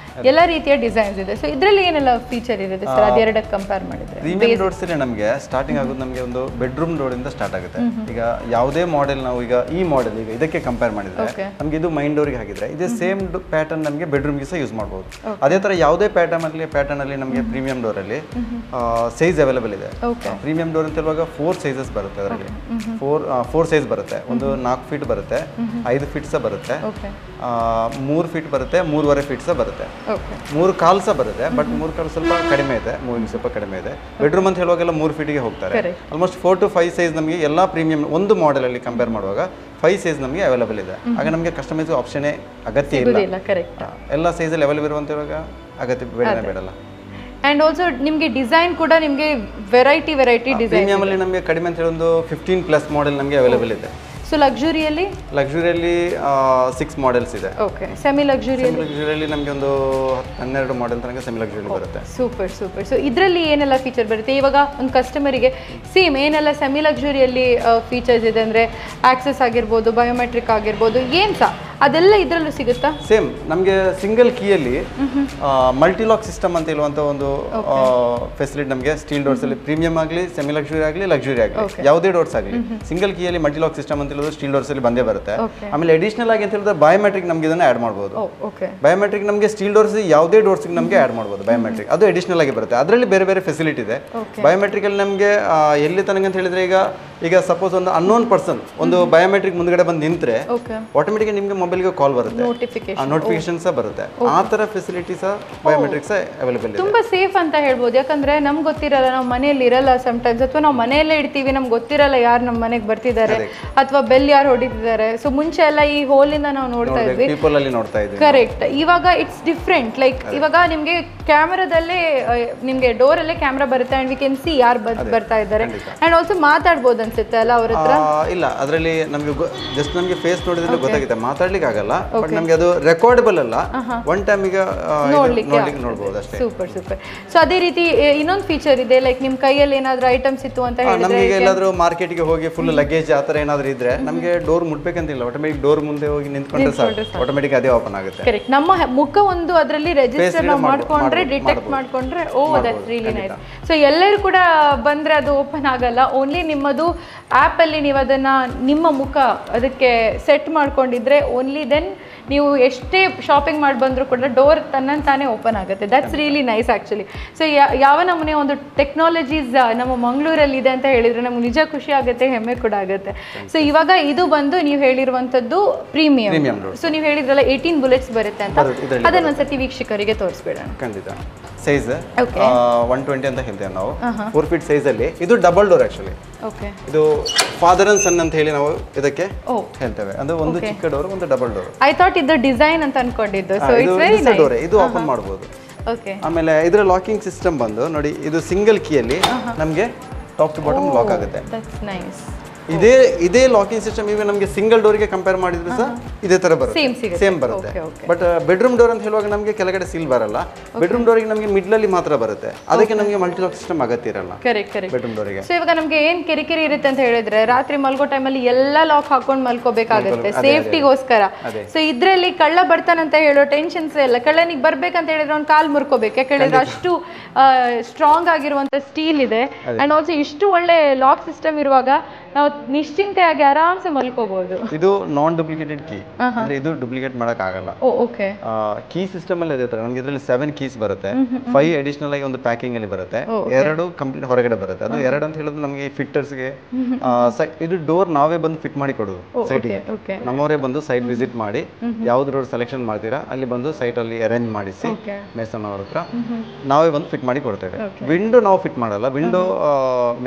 ಎಲ್ಲ ರೀತಿಯ ಡಿಸೈನ್ಸ್ ಇದೆ. ಸೊ ಇದರಲ್ಲಿ ಏನೆಲ್ಲ ಫೀಚರ್ ಇರುತ್ತೆ ಸರ್ ಅದೆರಡಕ್ಕೆ ಕಂಪೇರ್ ಮಾಡಿದ್ರೆ? ಪ್ರೀಮಿಯಂ ಡೋರ್ಸ್ ನಮಗೆ ಸ್ಟಾರ್ಟಿಂಗ್ ಆಗೋದು ನಮಗೆ ಒಂದು ಬೆಡ್ರೂಮ್ ಡೋರ್ ಇಂದ ಸ್ಟಾರ್ಟ್ ಆಗುತ್ತೆ. ಈಗ ಯಾವುದೇ ಮಾಡೆಲ್ ನಾವು ಈಗ ಈ ಮಾಡೆಲ್ ಈಗ ಇದಕ್ಕೆ ಕಂಪೇರ್ ಮಾಡಿದ್ರೆ ನಮಗೆ ಇದು ಮೈನ್ ಡೋರ್ಗೆ ಹಾಕಿದ್ರೆ ಇದೇ ಸೇಮ್ ಪ್ಯಾಟರ್ನ್ ನಮಗೆ ಬೆಡ್ರೂಮ್ಗೆ ಸಹ ಯೂಸ್ ಮಾಡಬಹುದು. ಅದೇ ತರ ಯಾವುದೇ ಪ್ಯಾಟರ್ನ್ ಅಲ್ಲಿ ನಮಗೆ ಪ್ರೀಮಿಯಂ ಡೋರ್ ಅಲ್ಲಿ ಸೈಜ್ ಅವೈಲೇಬಲ್ ಇದೆ. ಪ್ರೀಮಿಯಂ ಡೋರ್ ಅಂತ ಹೇಳುವಾಗ 4 ಸೈಜಸ್ ಬರುತ್ತೆ. ಅದರಲ್ಲಿ 4 ಸೈಜ್ ಬರುತ್ತೆ. ಒಂದು 4 ಫೀಟ್ ಬರುತ್ತೆ, 5 ಫೀಟ್ ಸಹ ಬರುತ್ತೆ, 3 ಫೀಟ್ ಬರುತ್ತೆ, 3.5 ಫೀಟ್ ಸಹ ಬರುತ್ತೆ, 3 ಕಾಲ್ ಸಹ ಬರುತ್ತೆ. ಬಟ್ 3 ಕಾಲ್ ಸ್ವಲ್ಪ ಕಡಿಮೆ ಇದೆ, 3 ಸ್ವಲ್ಪ ಕಡಿಮೆ ಇದೆ. ಬೆಡ್ರೂಮ್ ಅಂತ ಹೇಳುವಾಗೆಲ್ಲ 3 ಫೀಟ್ಗೆ ಹೋಗ್ತಾರೆ. ಆಲ್ಮೋಸ್ಟ್ 4 to 5 ಸೈಜ್ ನಮಗೆ ಎಲ್ಲ ಪ್ರೀಮಿಯಂ ಒಂದು ಮಾಡೆಲ್ ಅಲ್ಲಿ ಕಂಪೇರ್ ಮಾಡುವಾಗ 5 ಸೈಜ್ ನಮಗೆ ಅವೈಲೇಬಲ್ ಇದೆ. ಆಗ ನಮಗೆ ಕಸ್ಟಮೈಸ್ ಆಪ್ಷನ್ ಅಗತ್ಯ ಇಲ್ಲ. ಎಲ್ಲ ಸೈಜಲ್ಲಿ ಅವೈಲೇಬಲ್ ಇರುವಂತ ಇವಾಗ ಅಗತ್ಯ ಬೇಡಲ್ಲ. ಅಂಡ್ ಆಲ್ಸೋ ನಿಮಗೆ ಡಿಸೈನ್ ಕೂಡ ನಿಮಗೆ ವೆರೈಟಿ ಡಿಸೈನ್. ಪ್ರೀಮಿಯಂ ಅಲ್ಲಿ ನಮಗೆ ಕಡಿಮೆ ಅಂತ ಹೇಳಿ ಒಂದು 15+ ಮಾಡೆಲ್ ನಮಗೆ ಅವೈಲೇಬಲ್ ಇದೆ. ಸೊ ಲಕ್ಸುರಿಯಲ್ಲಿ 6 ಮಾಡೆಲ್ಸ್ ಇದೆ. ಓಕೆ. ಸೆಮಿ ಲಕ್ಸುರಿಯಲ್ಲಿ ನಮಗೆ ಒಂದು 12 ಮಾಡೆಲ್ ತನಕ ಸೆಮಿ ಲಕ್ಸುರಿ ಬರುತ್ತೆ. ಸೂಪರ್. ಸೊ ಇದರಲ್ಲಿ ಏನೆಲ್ಲ ಫೀಚರ್ ಬರುತ್ತೆ? ಇವಾಗ ಒಂದು ಕಸ್ಟಮರಿಗೆ ಸೇಮ್ ಏನೆಲ್ಲ ಸೆಮಿ ಲಕ್ಸುರಿಯಲ್ಲಿ ಫೀಚರ್ಸ್ ಇದೆ ಅಂದರೆ ಆಕ್ಸೆಸ್ ಆಗಿರ್ಬೋದು, ಬಯೋಮೆಟ್ರಿಕ್ ಆಗಿರ್ಬೋದು, ಏನು ಸಹ ಅದೆಲ್ಲ ಇದರಲ್ಲೂ ಸಿಗುತ್ತಾ? ಸೇಮ್ ನಮಗೆ ಸಿಂಗಲ್ ಕೀಯಲ್ಲಿ ಮಲ್ಟಿಲಾಕ್ ಸಿಸ್ಟಮ್ ಅಂತ ಹೇಳುವಂಥ ಒಂದು ಫೆಸಿಲಿಟಿ ನಮಗೆ ಸ್ಟೀಲ್ ಡೋರ್ಸ್ ಅಲ್ಲಿ ಪ್ರೀಮಿಯಂ ಆಗಲಿ, ಸೆಮಿ ಲಕ್ಸುರಿ ಆಗಲಿ, ಲಕ್ಸುರಿ ಆಗಲಿ ಯಾವುದೇ ಡೋರ್ಸ್ ಆಗಲಿ ಸಿಂಗಲ್ ಕೀಯಲ್ಲಿ ಮಲ್ಟಿಲಾಕ್ ಸಿಸ್ಟಮ್ ಅಂತ ಹೇಳೋದು ಸ್ಟೀಲ್ ಡೋರ್ಸ್ ಅಲ್ಲಿ ಬಂದೇ ಬರುತ್ತೆ. ಆಮೇಲೆ ಅಡಿಷನಲ್ ಆಗಿ ಅಂತ ಹೇಳಿದ್ರೆ ಬಯೋಮೆಟ್ರಿಕ್ ನಮಗೆ ಇದನ್ನ ಆಡ್ ಮಾಡಬಹುದು. ಬಯೋಮೆಟ್ರಿಕ್ ನಮಗೆ ಸ್ಟೀಲ್ ಡೋರ್ಸ್ ಯಾವುದೇ ಡೋರ್ಸ್ ನಮಗೆ ಆಡ್ ಮಾಡಬಹುದು. ಬಯೋಮೆಟ್ರಿಕ್ ಅದು ಅಡಿಷನಲ್ ಆಗಿ ಬರುತ್ತೆ. ಅದರಲ್ಲಿ ಬೇರೆ ಫೆಸಿಲಿಟಿ ಇದೆ. ಬಯೋಮೆಟ್ರಿಕ್ ಅಲ್ಲಿ ನಮಗೆ ಎಲ್ಲಿ ತನಕ ಅಂತ ಹೇಳಿದ್ರೆ ಈಗ ಸಪೋಸ್ ಒಂದು ಅನ್ನೋನ್ ಪರ್ಸನ್ ಒಂದು ಬಯೋಮೆಟ್ರಿಕ್ ಮುಂದ್ಗಡೆ ಬಂದು ನಿಂತ್ರೆ ಆಟೋಮೆಟಿಕ್ ನಿಮಗೆ ಮೊಬೈಲ್ಗೆ ಕಾಲ್ ಬರುತ್ತೆ, ನೋಟಿಫಿಕೇಶನ್ ಸಹ ಬರುತ್ತೆ. ಆ ತರ ಫೆಸಿಲಿಟೀಸ್ ಬಯೋಮೆಟ್ರಿಕ್ಸ್ ಅವೈಲೇಬಲ್ ಇದೆ. ತುಂಬಾ ಸೇಫ್ ಅಂತ ಹೇಳ್ಬೋದು. ಯಾಕಂದ್ರೆ ನಮ್ಗೆ ಗೊತ್ತಿರಲ್ಲ, ನಾವು ಮನೆಯಲ್ಲಿ ಇರಲ್ಲ ಸಮಟೈಮ್ಸ್, ಅಥವಾ ನಾವು ಮನೆಯಲ್ಲೇ ಇಡ್ತೀವಿ, ನಮ್ಗೆ ಗೊತ್ತಿರಲ್ಲ ಯಾರು ನಮ್ಮ ಮನೆಗೆ ಬರ್ತಿದ್ದಾರೆ ಅಥವಾ ಬೆಲ್ ಯಾರು ಹೊಡಿತಿದ್ದಾರೆ. ಸೊ ಮುಂಚೆ ಎಲ್ಲ ಈ ಹೋಲಿಂದ ನಾವು ನೋಡ್ತಾ ಇದ್ವಿ, ಪೀಪಲ್ ಅಲ್ಲಿ ನೋಡ್ತಾ ಇದ್ವಿ. ಕರೆಕ್ಟ್. ಇವಾಗ ಇಟ್ಸ್ ಡಿಫ್ರೆಂಟ್. ಲೈಕ್ ಇವಾಗ ನಿಮ್ಗೆ ಕ್ಯಾಮರಾದಲ್ಲೇ ನಿಮ್ಗೆ ಡೋರ್ ಅಲ್ಲೇ ಕ್ಯಾಮ್ರಾ ಬರುತ್ತೆ ಅಂಡ್ ವಿ ಕ್ಯಾನ್ ಸಿ ಯಾರು ಬರ್ತಾ ಇದ್ದಾರೆ. ಅಂಡ್ ಆಲ್ಸೋ ಮಾತಾಡ್ಬೋದು ಅನ್ಸುತ್ತೆ ಅಲ್ಲ ಅವ್ರ ಹತ್ರ? ಇಲ್ಲ, ಅದರಲ್ಲಿ ನಮಗೆ ಜಸ್ಟ್ ನಮಗೆ ಫೇಸ್ ನೋಡಿದ್ರೆ ಗೊತ್ತಾಗುತ್ತೆ, ಮಾತಾಡ್ಲಿಕ್ಕೆ ಆಗಲ್ಲ. ಬಟ್ ನಮಗೆ ಅದು ರೆಕಾರ್ಡಬಲ್ ಅಲ್ಲ, ಒನ್ ಟೈಮ್ ಈಗ ನೋಡ್ಲಿಕ್ಕೆ ನೋಡಬಹುದು ಅಷ್ಟೇ. ಸೂಪರ್. ಸೊ ಅದೇ ರೀತಿ ಇನ್ನೊಂದು ಫೀಚರ್ ಇದೆ, ಲೈಕ್ ನಿಮ್ ಕೈಯಲ್ಲಿ ಏನಾದ್ರೂ ಐಟಮ್ಸ್ ಇತ್ತು ಅಂತ ಹೇಳಿದ್ರೆ, ನಮಗೆ ಎಲ್ಲಾದ್ರೂ ಮಾರ್ಕೆಟ್ಗೆ ಹೋಗಿ ಫುಲ್ ಲಗೇಜ್ ಆ ತರ ಏನಾದ್ರೂ ಇದ್ರೆ ನಮಗೆ ಡೋರ್ ಮುಟ್ಬೇಕಂತಿಲ್ಲ, ಆಟೋಮೆಟಿಕ್ ಡೋರ್ ಮುಂದೆ ಹೋಗಿ ನಿಂತ್ಕೊಂಡ್ರೆ ಸಾಕು, ಆಟೋಮೆಟಿಕ್ ಅದೇ ಓಪನ್ ಆಗುತ್ತೆ. ಕರೆಕ್ಟ್. ನಮ್ಮ ಮುಖ ಒಂದು ಅದರಲ್ಲಿ ರೆಜಿಸ್ಟರ್ ಮಾಡ್ಕೊಂಡ್ರೆ, ಡಿಟೆಕ್ಟ್ ಮಾಡ್ಕೊಂಡ್ರೆ, oh that's really nice. So ಎಲ್ಲರೂ ಕೂಡ ಬಂದ್ರೆ ಅದು ಓಪನ್ ಆಗಲ್ಲ, ಓನ್ಲಿ ನಿಮ್ಮದು ಆ್ಯಪ್ ಅಲ್ಲಿ ನೀವು ಅದನ್ನ ನಿಮ್ಮ ಮುಖ ಅದಕ್ಕೆ ಸೆಟ್ ಮಾಡ್ಕೊಂಡಿದ್ರೆ ಓನ್ಲಿ ದೆನ್ ನೀವು ಎಷ್ಟೇ ಶಾಪಿಂಗ್ ಮಾಡಿ ಬಂದರೂ ಕೂಡ ಡೋರ್ ತನ್ನಂತಾನೆ ಓಪನ್ ಆಗುತ್ತೆ. That's really nice actually. So ಯಾವ ನಮೂನೆ ಒಂದು ಟೆಕ್ನಾಲಜೀಸ್ ನಮ್ಮ ಮಂಗಳೂರಲ್ಲಿ ಇದೆ ಅಂತ ಹೇಳಿದರೆ ನಮ್ಗೆ ನಿಜ ಖುಷಿ ಆಗುತ್ತೆ, ಹೆಮ್ಮೆ ಕೂಡ ಆಗುತ್ತೆ. ಸೊ ಇವಾಗ ಇದು ಬಂದು ನೀವು ಹೇಳಿರುವಂಥದ್ದು ಪ್ರೀಮಿಯಂ. ಸೊ ನೀವು ಹೇಳಿದ್ರಲ್ಲ 18 ಬುಲೆಟ್ಸ್ ಬರುತ್ತೆ ಅಂತ, ಅದನ್ನ ಒಂದ್ಸತಿ ವೀಕ್ಷಕರಿಗೆ ತೋರಿಸ್ಬಿಡೋಣ. ಖಂಡಿತ. ಸೈಜ್ 120 ಅಂತ ಹೇಳ್ತೇವೆ ನಾವು, 4 ಫೀಟ್ ಸೈಜ್ ಅಲ್ಲಿ. ಇದು ಡಬಲ್ ಡೋರ್ ಆಕ್ಚುಲಿ. ಇದು ಫಾದರ್ ಅಂಡ್ ಸನ್ ಅಂತ ಹೇಳಿ ನಾವು ಇದಕ್ಕೆ ಹೇಳ್ತೇವೆ. ಅದು ಒಂದು ಚಿಕ್ಕ ಡೋರ್, ಒಂದು ಡಬಲ್ ಡೋರ್. ಐ ಥಾಟ್ ಇದು ಡಿಸೈನ್ ಅಂತ ಅನ್ಕೊಂಡಿದ್ದು. So it's very nice. Door ಇದು ಓಪನ್ ಮಾಡಬಹುದು. ಆಮೇಲೆ ಇದರ ಲಾಕಿಂಗ್ ಸಿಸ್ಟಮ್ ಬಂದು ನೋಡಿ, ಇದು ಸಿಂಗಲ್ ಕೀಯಲ್ಲಿ ನಮಗೆ ಟಾಪ್ ಟು ಬಾಟಮ್ ಲಾಕ್ ಆಗುತ್ತೆ. That's nice. ಇದೇ ಲಾಕಿಂಗ್ ಸಿಸ್ಟಮ್ ಈಗ ನಮಗೆ ಸಿಂಗಲ್ ಡೋರ್ಗೆ ಕಂಪೇರ್ ಮಾಡಿದ್ರೆ ಸಹ ಇದೇ ತರ ಬರುತ್ತೆ, ಸೇಮ್ ಬರುತ್ತೆ. ಬಟ್ ಬೆಡ್ರೂಮ್ ಡೋರ್ ಅಂತ ಹೇಳುವಾಗ ನಮಗೆ ಕೆಳಗಡೆ ಸೀಲ್ ಬರಲ್ಲ. ಬೆಡ್ರೂಮ್ ಡೋರ್ಗೆ ನಮಗೆ ಮಿಡ್ಲ್ ಅಲ್ಲಿ ಮಾತ್ರ ಬರುತ್ತೆ, ಅದಕ್ಕೆ ನಮಗೆ ಮಲ್ಟಿ ಲಾಕ್ ಸಿಸ್ಟಮ್ ಅಗತ್ಯ ಇರಲ್ಲ. ಕರೆಕ್ಟ್. ಬೆಡ್ರೂಮ್ ಡೋರ್ಗೆ. ಸೊ ಇವಾಗ ನಮಗೆ ಏನ್ ಕಿರಿಕಿರಿ ಇರುತ್ತೆ ಅಂತ ಹೇಳಿದ್ರೆ, ರಾತ್ರಿ ಮಲ್ಗೋ ಟೈಮಲ್ಲಿ ಎಲ್ಲ ಲಾಕ್ ಹಾಕೊಂಡು ಮಲ್ಕೋಬೇಕಾಗುತ್ತೆ ಸೇಫ್ಟಿಗೋಸ್ಕರ. ಸೊ ಇದ್ರಲ್ಲಿ ಕಳ್ಳ ಬರ್ತಾನಂತ ಹೇಳೋ ಟೆನ್ಷನ್ಸ್ ಎಲ್ಲ, ಕಳ್ಳನಿಗೆ ಬರ್ಬೇಕಂತ ಹೇಳಿದ್ರೆ ಅವ್ನು ಕಾಲ್ ಮುರ್ಕೋಬೇಕು, ಯಾಕೆ ಹೇಳಿದ್ರೆ ಅಷ್ಟು ಸ್ಟ್ರಾಂಗ್ ಆಗಿರುವಂತ ಸ್ಟೀಲ್ ಇದೆ. ಅಂಡ್ ಆಲ್ಸೋ ಇಷ್ಟು ಒಳ್ಳೆ ಲಾಕ್ ಸಿಸ್ಟಮ್ ಇರುವಾಗ ನಾವು ನಿಶ್ಚಿಂತೆಯಾಗಿ ಆರಾಮ್ಸೆ ಮಲ್ಕೋಬಹುದು. ಇದು ನಾನ್ ಡೂಪ್ಲಿಕೇಟೆಡ್ ಕೀ, ಅಂದ್ರೆ ಇದು ಡೂಪ್ಲಿಕೇಟ್ ಮಾಡಕ್ ಆಗಲ್ಲ. ಓಕೆ. ಕೀ ಸಿಸ್ಟಮ್ ಅಲ್ಲಿ ಅದೇ ತರ ನಮಗೆ ಇದರಲ್ಲಿ 7 ಕೀಸ್ ಬರುತ್ತೆ, 5 ಅಡಿಷನಲ್ ಆಗಿ ಒಂದು ಪ್ಯಾಕಿಂಗ್ ಅಲ್ಲಿ ಬರುತ್ತೆ, 2 ಕಂಪ್ಲೀಟ್ ಹೊರಗಡೆ ಬರುತ್ತೆ. ಅದು 2 ಅಂತ ಹೇಳಿದ್ರೆ ನಮಗೆ ಫಿಟ್ಟರ್ಸ್ಗೆ ಇದು ಡೋರ್ ನಾವೇ ಬಂದು ಫಿಟ್ ಮಾಡಿ ಕೊಡೋದು ಸೈಟ್ಗೆ. ನಮ್ಮವರೇ ಬಂದು ಸೈಟ್ ವಿಸಿಟ್ ಮಾಡಿ ಯಾವ್ದು ಡೋರ್ ಸೆಲೆಕ್ಷನ್ ಮಾಡ್ತೀರಾ ಅಲ್ಲಿ ಬಂದು ಸೈಟ್ ಅಲ್ಲಿ ಅರೇಂಜ್ ಮಾಡಿಸಿ ಮೇಸನ್ ಅವ್ರ ಹತ್ರ ನಾವೇ ಬಂದು ಫಿಟ್ ಮಾಡಿ ಕೊಡ್ತೇವೆ. ವಿಂಡೋ ನಾವು ಫಿಟ್ ಮಾಡಲ್ಲ. ವಿಂಡೋ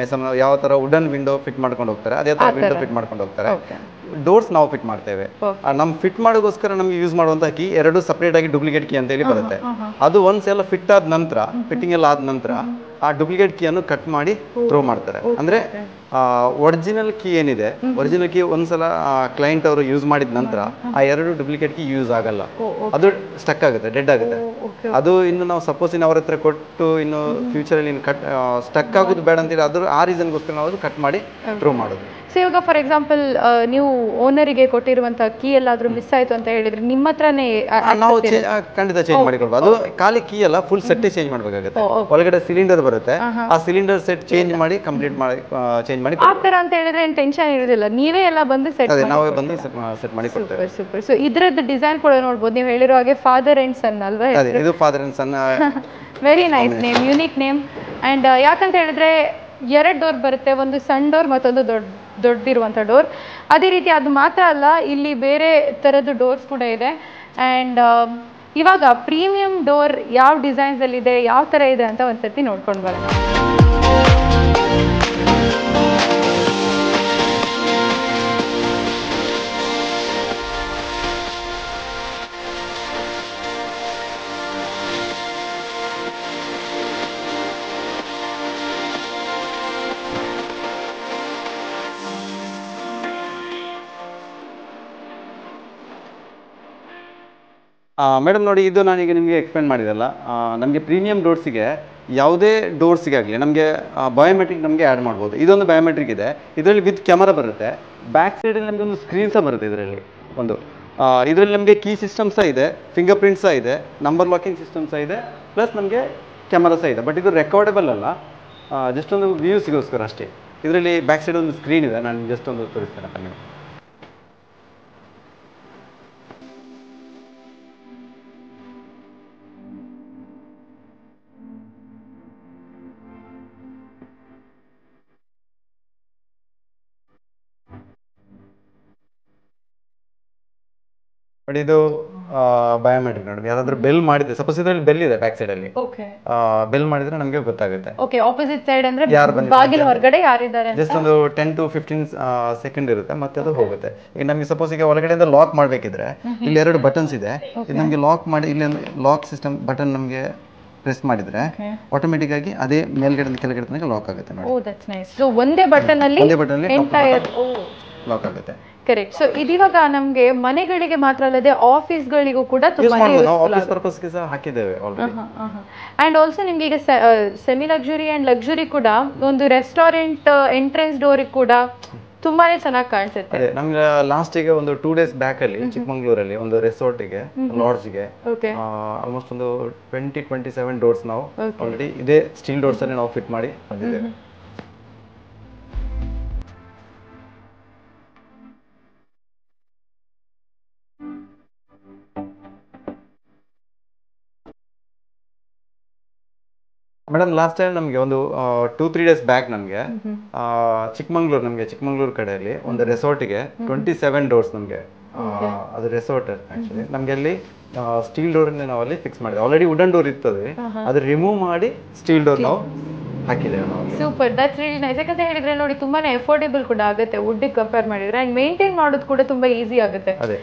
ಮೇಸನ್ ಯಾವ ತರ ವುಡನ್ ವಿಂಡೋ ಫಿಟ್ ಮಾಡ್ಕೊಂಡು ಹೋಗ್ತಾರೆ ಅದೇ ತರ ವಿಂಡೋ ಫಿಟ್ ಮಾಡ್ಕೊಂಡು ಹೋಗ್ತಾರೆ. ಡೋರ್ಸ್ ನಾವು ಫಿಟ್ ಮಾಡ್ತೇವೆ. ನಮ್ ಫಿಟ್ ಮಾಡೋಗೋಸ್ಕರ ನಮ್ಗೆ ಯೂಸ್ ಮಾಡುವಂತ ಕೀ 2 ಸಪರೇಟ್ ಆಗಿ ಡೂಪ್ಲಿಕೇಟ್ ಕೀ ಅಂತ ಹೇಳಿ ಬರುತ್ತೆ. ಅದು ಒಂದ್ಸಲ ಫಿಟ್ ಆದ ನಂತರ, ಫಿಟ್ಟಿಂಗ್ ಎಲ್ಲ ಆದ ನಂತರ ಆ ಡೂಪ್ಲಿಕೇಟ್ ಕೀಯನ್ನು ಕಟ್ ಮಾಡಿ ಥ್ರೋ ಮಾಡ್ತಾರೆ. ಅಂದ್ರೆ ಒರಿಜಿನಲ್ ಕೀ ಏನಿದೆ, ಒರಿಜಿನಲ್ ಕೀ ಒಂದ್ಸಲ ಕ್ಲೈಂಟ್ ಅವರು ಯೂಸ್ ಮಾಡಿದ ನಂತರ ಆ 2 ಡೂಪ್ಲಿಕೇಟ್ ಕೀ ಯೂಸ್ ಆಗಲ್ಲ, ಅದು ಸ್ಟಕ್ ಆಗುತ್ತೆ, ಡೆಡ್ ಆಗುತ್ತೆ. ಅದು ಇನ್ನು ನಾವು ಸಪೋಸ್ ಇನ್ನು ಅವ್ರ ಹತ್ರ ಕೊಟ್ಟು ಇನ್ನು ಫ್ಯೂಚರಲ್ಲಿ ಇನ್ನು ಸ್ಟಕ್ ಆಗೋದು ಬೇಡ ಅಂತೇಳಿ ಅದ್ರ ಆ ರೀಸನ್ಗೋಸ್ಕರ ನಾವು ಕಟ್ ಮಾಡಿ ಥ್ರೋ ಮಾಡೋದು. ಸೊ ಇವಾಗ ಫಾರ್ ಎಕ್ಸಾಂಪಲ್ ನೀವು ಓನರಿಗೆ ಕೊಟ್ಟಿರುವಂತಹ ಕೀ ಎಲ್ಲಾದ್ರೂ ಮಿಸ್ ಆಯ್ತು ಅಂತ ಹೇಳಿದ್ರೆ ನಿಮ್ಮ ಹತ್ರನೇ ನಾವು ಖಂಡಿತ ಚೇಂಜ್ ಮಾಡಿ ಕೊಡ್ಬೋದು. ಅದು ಖಾಲಿ ಕೀ ಅಲ್ಲ, ಫುಲ್ ಸೆಟ್ ಚೇಂಜ್ ಮಾಡಬೇಕಾಗುತ್ತೆ. ಒಳಗಡೆ ಸಿಲಿಂಡರ್ ಬರುತ್ತೆ, ಆ ಸಿಲಿಂಡರ್ ಸೆಟ್ ಚೇಂಜ್ ಮಾಡಿ ಕಂಪ್ಲೀಟ್ ಮಾಡಿ ಚೇಂಜ್ ಮಾಡಿ ಆ ತರ ಅಂತ ಹೇಳಿದ್ರೆ ಏನು ಟೆನ್ಷನ್ ಇರೋದಿಲ್ಲ, ನೀವೇ ಎಲ್ಲ ಬಂದು ಸೆಟ್ ನಾವೇ ಬಂದು ಸೆಟ್ ಮಾಡಿ ಕೊಡ್ತೇವೆ. ಸೂಪರ್. ಸೊ ಇದ್ರದ್ದು ಡಿಸೈನ್ ಕೂಡ ನೋಡ್ಬೋದು, ನೀವು ಹೇಳಿರೋ ಹಾಗೆ ಫಾದರ್ ಅಂಡ್ ಸನ್ ಅಲ್ವಾ? ಇದು father and son. Very nice name, unique name. And ಯಾಕಂತ ಹೇಳಿದ್ರೆ 2 ಡೋರ್ ಬರುತ್ತೆ, ಒಂದು ಸಣ್ಣ ಡೋರ್ ಮತ್ತೊಂದು ದೊಡ್ಡದಿರುವಂಥ ಡೋರ್. ಅದೇ ರೀತಿ ಅದು ಮಾತ್ರ ಅಲ್ಲ, ಇಲ್ಲಿ ಬೇರೆ ಥರದ್ದು ಡೋರ್ಸ್ ಕೂಡ ಇದೆ. ಆ್ಯಂಡ್ ಇವಾಗ ಪ್ರೀಮಿಯಂ ಡೋರ್ ಯಾವ ಡಿಸೈನ್ಸಲ್ಲಿದೆ, ಯಾವ ಥರ ಇದೆ ಅಂತ ಒಂದ್ಸತಿ ನೋಡ್ಕೊಂಡು ಬರೋಣ. ಮೇಡಮ್ ನೋಡಿ, ಇದು ನಾನೀಗ ನಿಮಗೆ ಎಕ್ಸ್ಪ್ಲೇನ್ ಮಾಡಿದಲ್ಲ, ನಮಗೆ ಪ್ರೀಮಿಯಂ ಡೋರ್ಸಿಗೆ ಯಾವುದೇ ಡೋರ್ಸಿಗೆ ಆಗಲಿ ನಮಗೆ ಬಯೋಮೆಟ್ರಿಕ್ ನಮಗೆ ಆ್ಯಡ್ ಮಾಡ್ಬೋದು. ಇದೊಂದು ಬಯೋಮೆಟ್ರಿಕ್ ಇದೆ, ಇದರಲ್ಲಿ ವಿತ್ ಕ್ಯಾಮರಾ ಬರುತ್ತೆ. ಬ್ಯಾಕ್ ಸೈಡಲ್ಲಿ ನಮಗೆ ಒಂದು ಸ್ಕ್ರೀನ್ ಸಹ ಬರುತ್ತೆ. ಇದರಲ್ಲಿ ನಮಗೆ ಕೀ ಸಿಸ್ಟಮ್ ಸಹ ಇದೆ, ಫಿಂಗರ್ ಪ್ರಿಂಟ್ ಸಹ ಇದೆ, ನಂಬರ್ ಲಾಕಿಂಗ್ ಸಿಸ್ಟಮ್ ಸಹ ಇದೆ, ಪ್ಲಸ್ ನಮಗೆ ಕ್ಯಾಮರಾ ಸಹ ಇದೆ. ಬಟ್ ಇದು ರೆಕಾರ್ಡೆಬಲ್ ಅಲ್ಲ, ಜಸ್ಟ್ ಒಂದು ವ್ಯೂಸ್ಗೋಸ್ಕರ ಅಷ್ಟೇ. ಇದರಲ್ಲಿ ಬ್ಯಾಕ್ ಸೈಡ್ ಒಂದು ಸ್ಕ್ರೀನ್ ಇದೆ, ನಾನು ಜಸ್ಟ್ ಒಂದು ತೋರಿಸ್ತೇನೆ ನಿಮಗೆ. ಬಟ್ ಇದು ಬಯೋಮೆಟ್ರಿಕ್ ನೋಡಿ, ಯಾರಾದ್ರೂ ಬೆಲ್ ಮಾಡಿದ್ರೆ, ಸಪೋಸ್ ಇದರಲ್ಲಿ ಬೆಲ್ ಇದೆ ಬ್ಯಾಕ್ ಸೈಡ್ ಅಲ್ಲಿ, ಬೆಲ್ ಮಾಡಿದ್ರೆ ನಮಗೆ ಗೊತ್ತಾಗುತ್ತೆ. ಓಕೆ, ಆಪೋಸಿಟ್ ಸೈಡ್ ಅಂದ್ರೆ ಬಾಗಿಲು ಹೊರಗಡೆ ಯಾರಿದ್ದಾರೆ ಜಸ್ಟ್ ಒಂದು 10 to 15 ಸೆಕೆಂಡ್ ಇರುತ್ತೆ, ಮತ್ತೆ ಅದು ಹೋಗುತ್ತೆ. ಈಗ ನಮಗೆ ಸಪೋಸ್ ಈಗ ಒಳಗಡೆಯಿಂದ ಲಾಕ್ ಮಾಡಬೇಕಿದ್ರೆ ಇಲ್ಲಿ 2 ಬಟನ್ಸ್ ಇದೆ, ಇದು ನಮಗೆ ಲಾಕ್ ಮಾಡಿ, ಇಲ್ಲಿ ಲಾಕ್ ಸಿಸ್ಟಮ್ ಬಟನ್ ನಮಗೆ ಪ್ರೆಸ್ ಮಾಡಿದ್ರೆ ಆಟೋಮೆಟಿಕ್ ಆಗಿ ಅದೇ ಮೇಲ್ಗಡೆ ಕೆಳಗಡೆ ತನಕ ಲಾಕ್ ಆಗುತ್ತೆ ನೋಡಿ. Oh that's nice. ಸೊ ಒಂದೇ ಬಟನ್ ಅಲ್ಲಿ ಎಂಟೈರ್ ಲಾಕ್ ಆಗುತ್ತೆ. ಕರೆಕ್ಟ್. ಸೊ ಇದಿವಾಗ ನಮಗೆ ಮನೆಗಳಿಗೆ ಮಾತ್ರ ಅಲ್ಲದೆ ಆಫೀಸ್ಗಳಿಗೂ ಕೂಡ ಆಫೀಸ್ ಪರ್ಪಸ್ಗೆ ಸಹ ಹಾಕಿದ್ದೇವೆ ಆಲ್ರೆಡಿ. ಅಂಡ್ ಆಲ್ಸೋ ನಿಮ್ಗೆ ಈಗ ಸೆಮಿ ಲಕ್ಸುರಿ ಅಂಡ್ ಲಕ್ಸುರಿ ಕೂಡ ಒಂದು ರೆಸ್ಟೋರೆಂಟ್ ಎಂಟ್ರೆನ್ಸ್ ಡೋರ್ ಕೂಡ ತುಂಬಾನೇ ಚೆನ್ನಾಗಿ ಕಾಣಿಸುತ್ತೆ. ನಮ್ಗೆ ಲಾಸ್ಟಿಗೆ ಒಂದು 2 days ಬ್ಯಾಕ್ ಅಲ್ಲಿ ಚಿಕ್ಕಮಂಗ್ಳೂರಲ್ಲಿ ಒಂದು ರೆಸಾರ್ಟಿಗೆ ಲಾಡ್ಜ್ಗೆ ಆಲ್ಮೋಸ್ಟ್ ಒಂದು 27 ಡೋರ್ಸ್ ನಾವು ಆಲ್ರೆಡಿ ಇದೇ ಸ್ಟೀಲ್ ಡೋರ್ಸ್ ಅಲ್ಲಿ ನಾವು ಫಿಟ್ ಮಾಡಿ ಬಂದಿದ್ದೇವೆ. ಮೇಡಮ್ ಲಾಸ್ಟ್ ಟೈಮ್ ನಮಗೆ ಒಂದು 2-3 days ಬ್ಯಾಕ್ ನಮಗೆ ಚಿಕ್ಕಮಂಗ್ಳೂರು ಕಡೆಯಲ್ಲಿ ಒಂದು ರೆಸಾರ್ಟಿಗೆ 27 ಡೋರ್ಸ್ ನಮಗೆ, ಅದು ರೆಸಾರ್ಟ್ ಆಕ್ಚುಲಿ ನಮಗೆ ಅಲ್ಲಿ ಸ್ಟೀಲ್ ಡೋರ್ ನಾವು ಅಲ್ಲಿ ಫಿಕ್ಸ್ ಮಾಡಿದ್ವಿ. ಆಲ್ರೆಡಿ ವುಡನ್ ಡೋರ್ ಇರ್ತದೆ, ಅದು ರಿಮೂವ್ ಮಾಡಿ ಸ್ಟೀಲ್ ಡೋರ್ ನಾವು ಹಾಕಿದ್ದೇವೆ ನಾವು. Super, that's really nice. ಯಾಕಂತ ಹೇಳಿದ್ರೆ ನೋಡಿ ತುಂಬಾನೇ ಅಫೋರ್ಡೆಬಲ್ ಕೂಡ ಆಗುತ್ತೆ ವುಡ್ಗೆ ಕಂಪೇರ್ ಮಾಡಿದ್ರೆ, ಅಂಡ್ ಮೇಂಟೈನ್ ಮಾಡೋದು ಕೂಡ ತುಂಬಾ ಈಸಿ ಆಗುತ್ತೆ.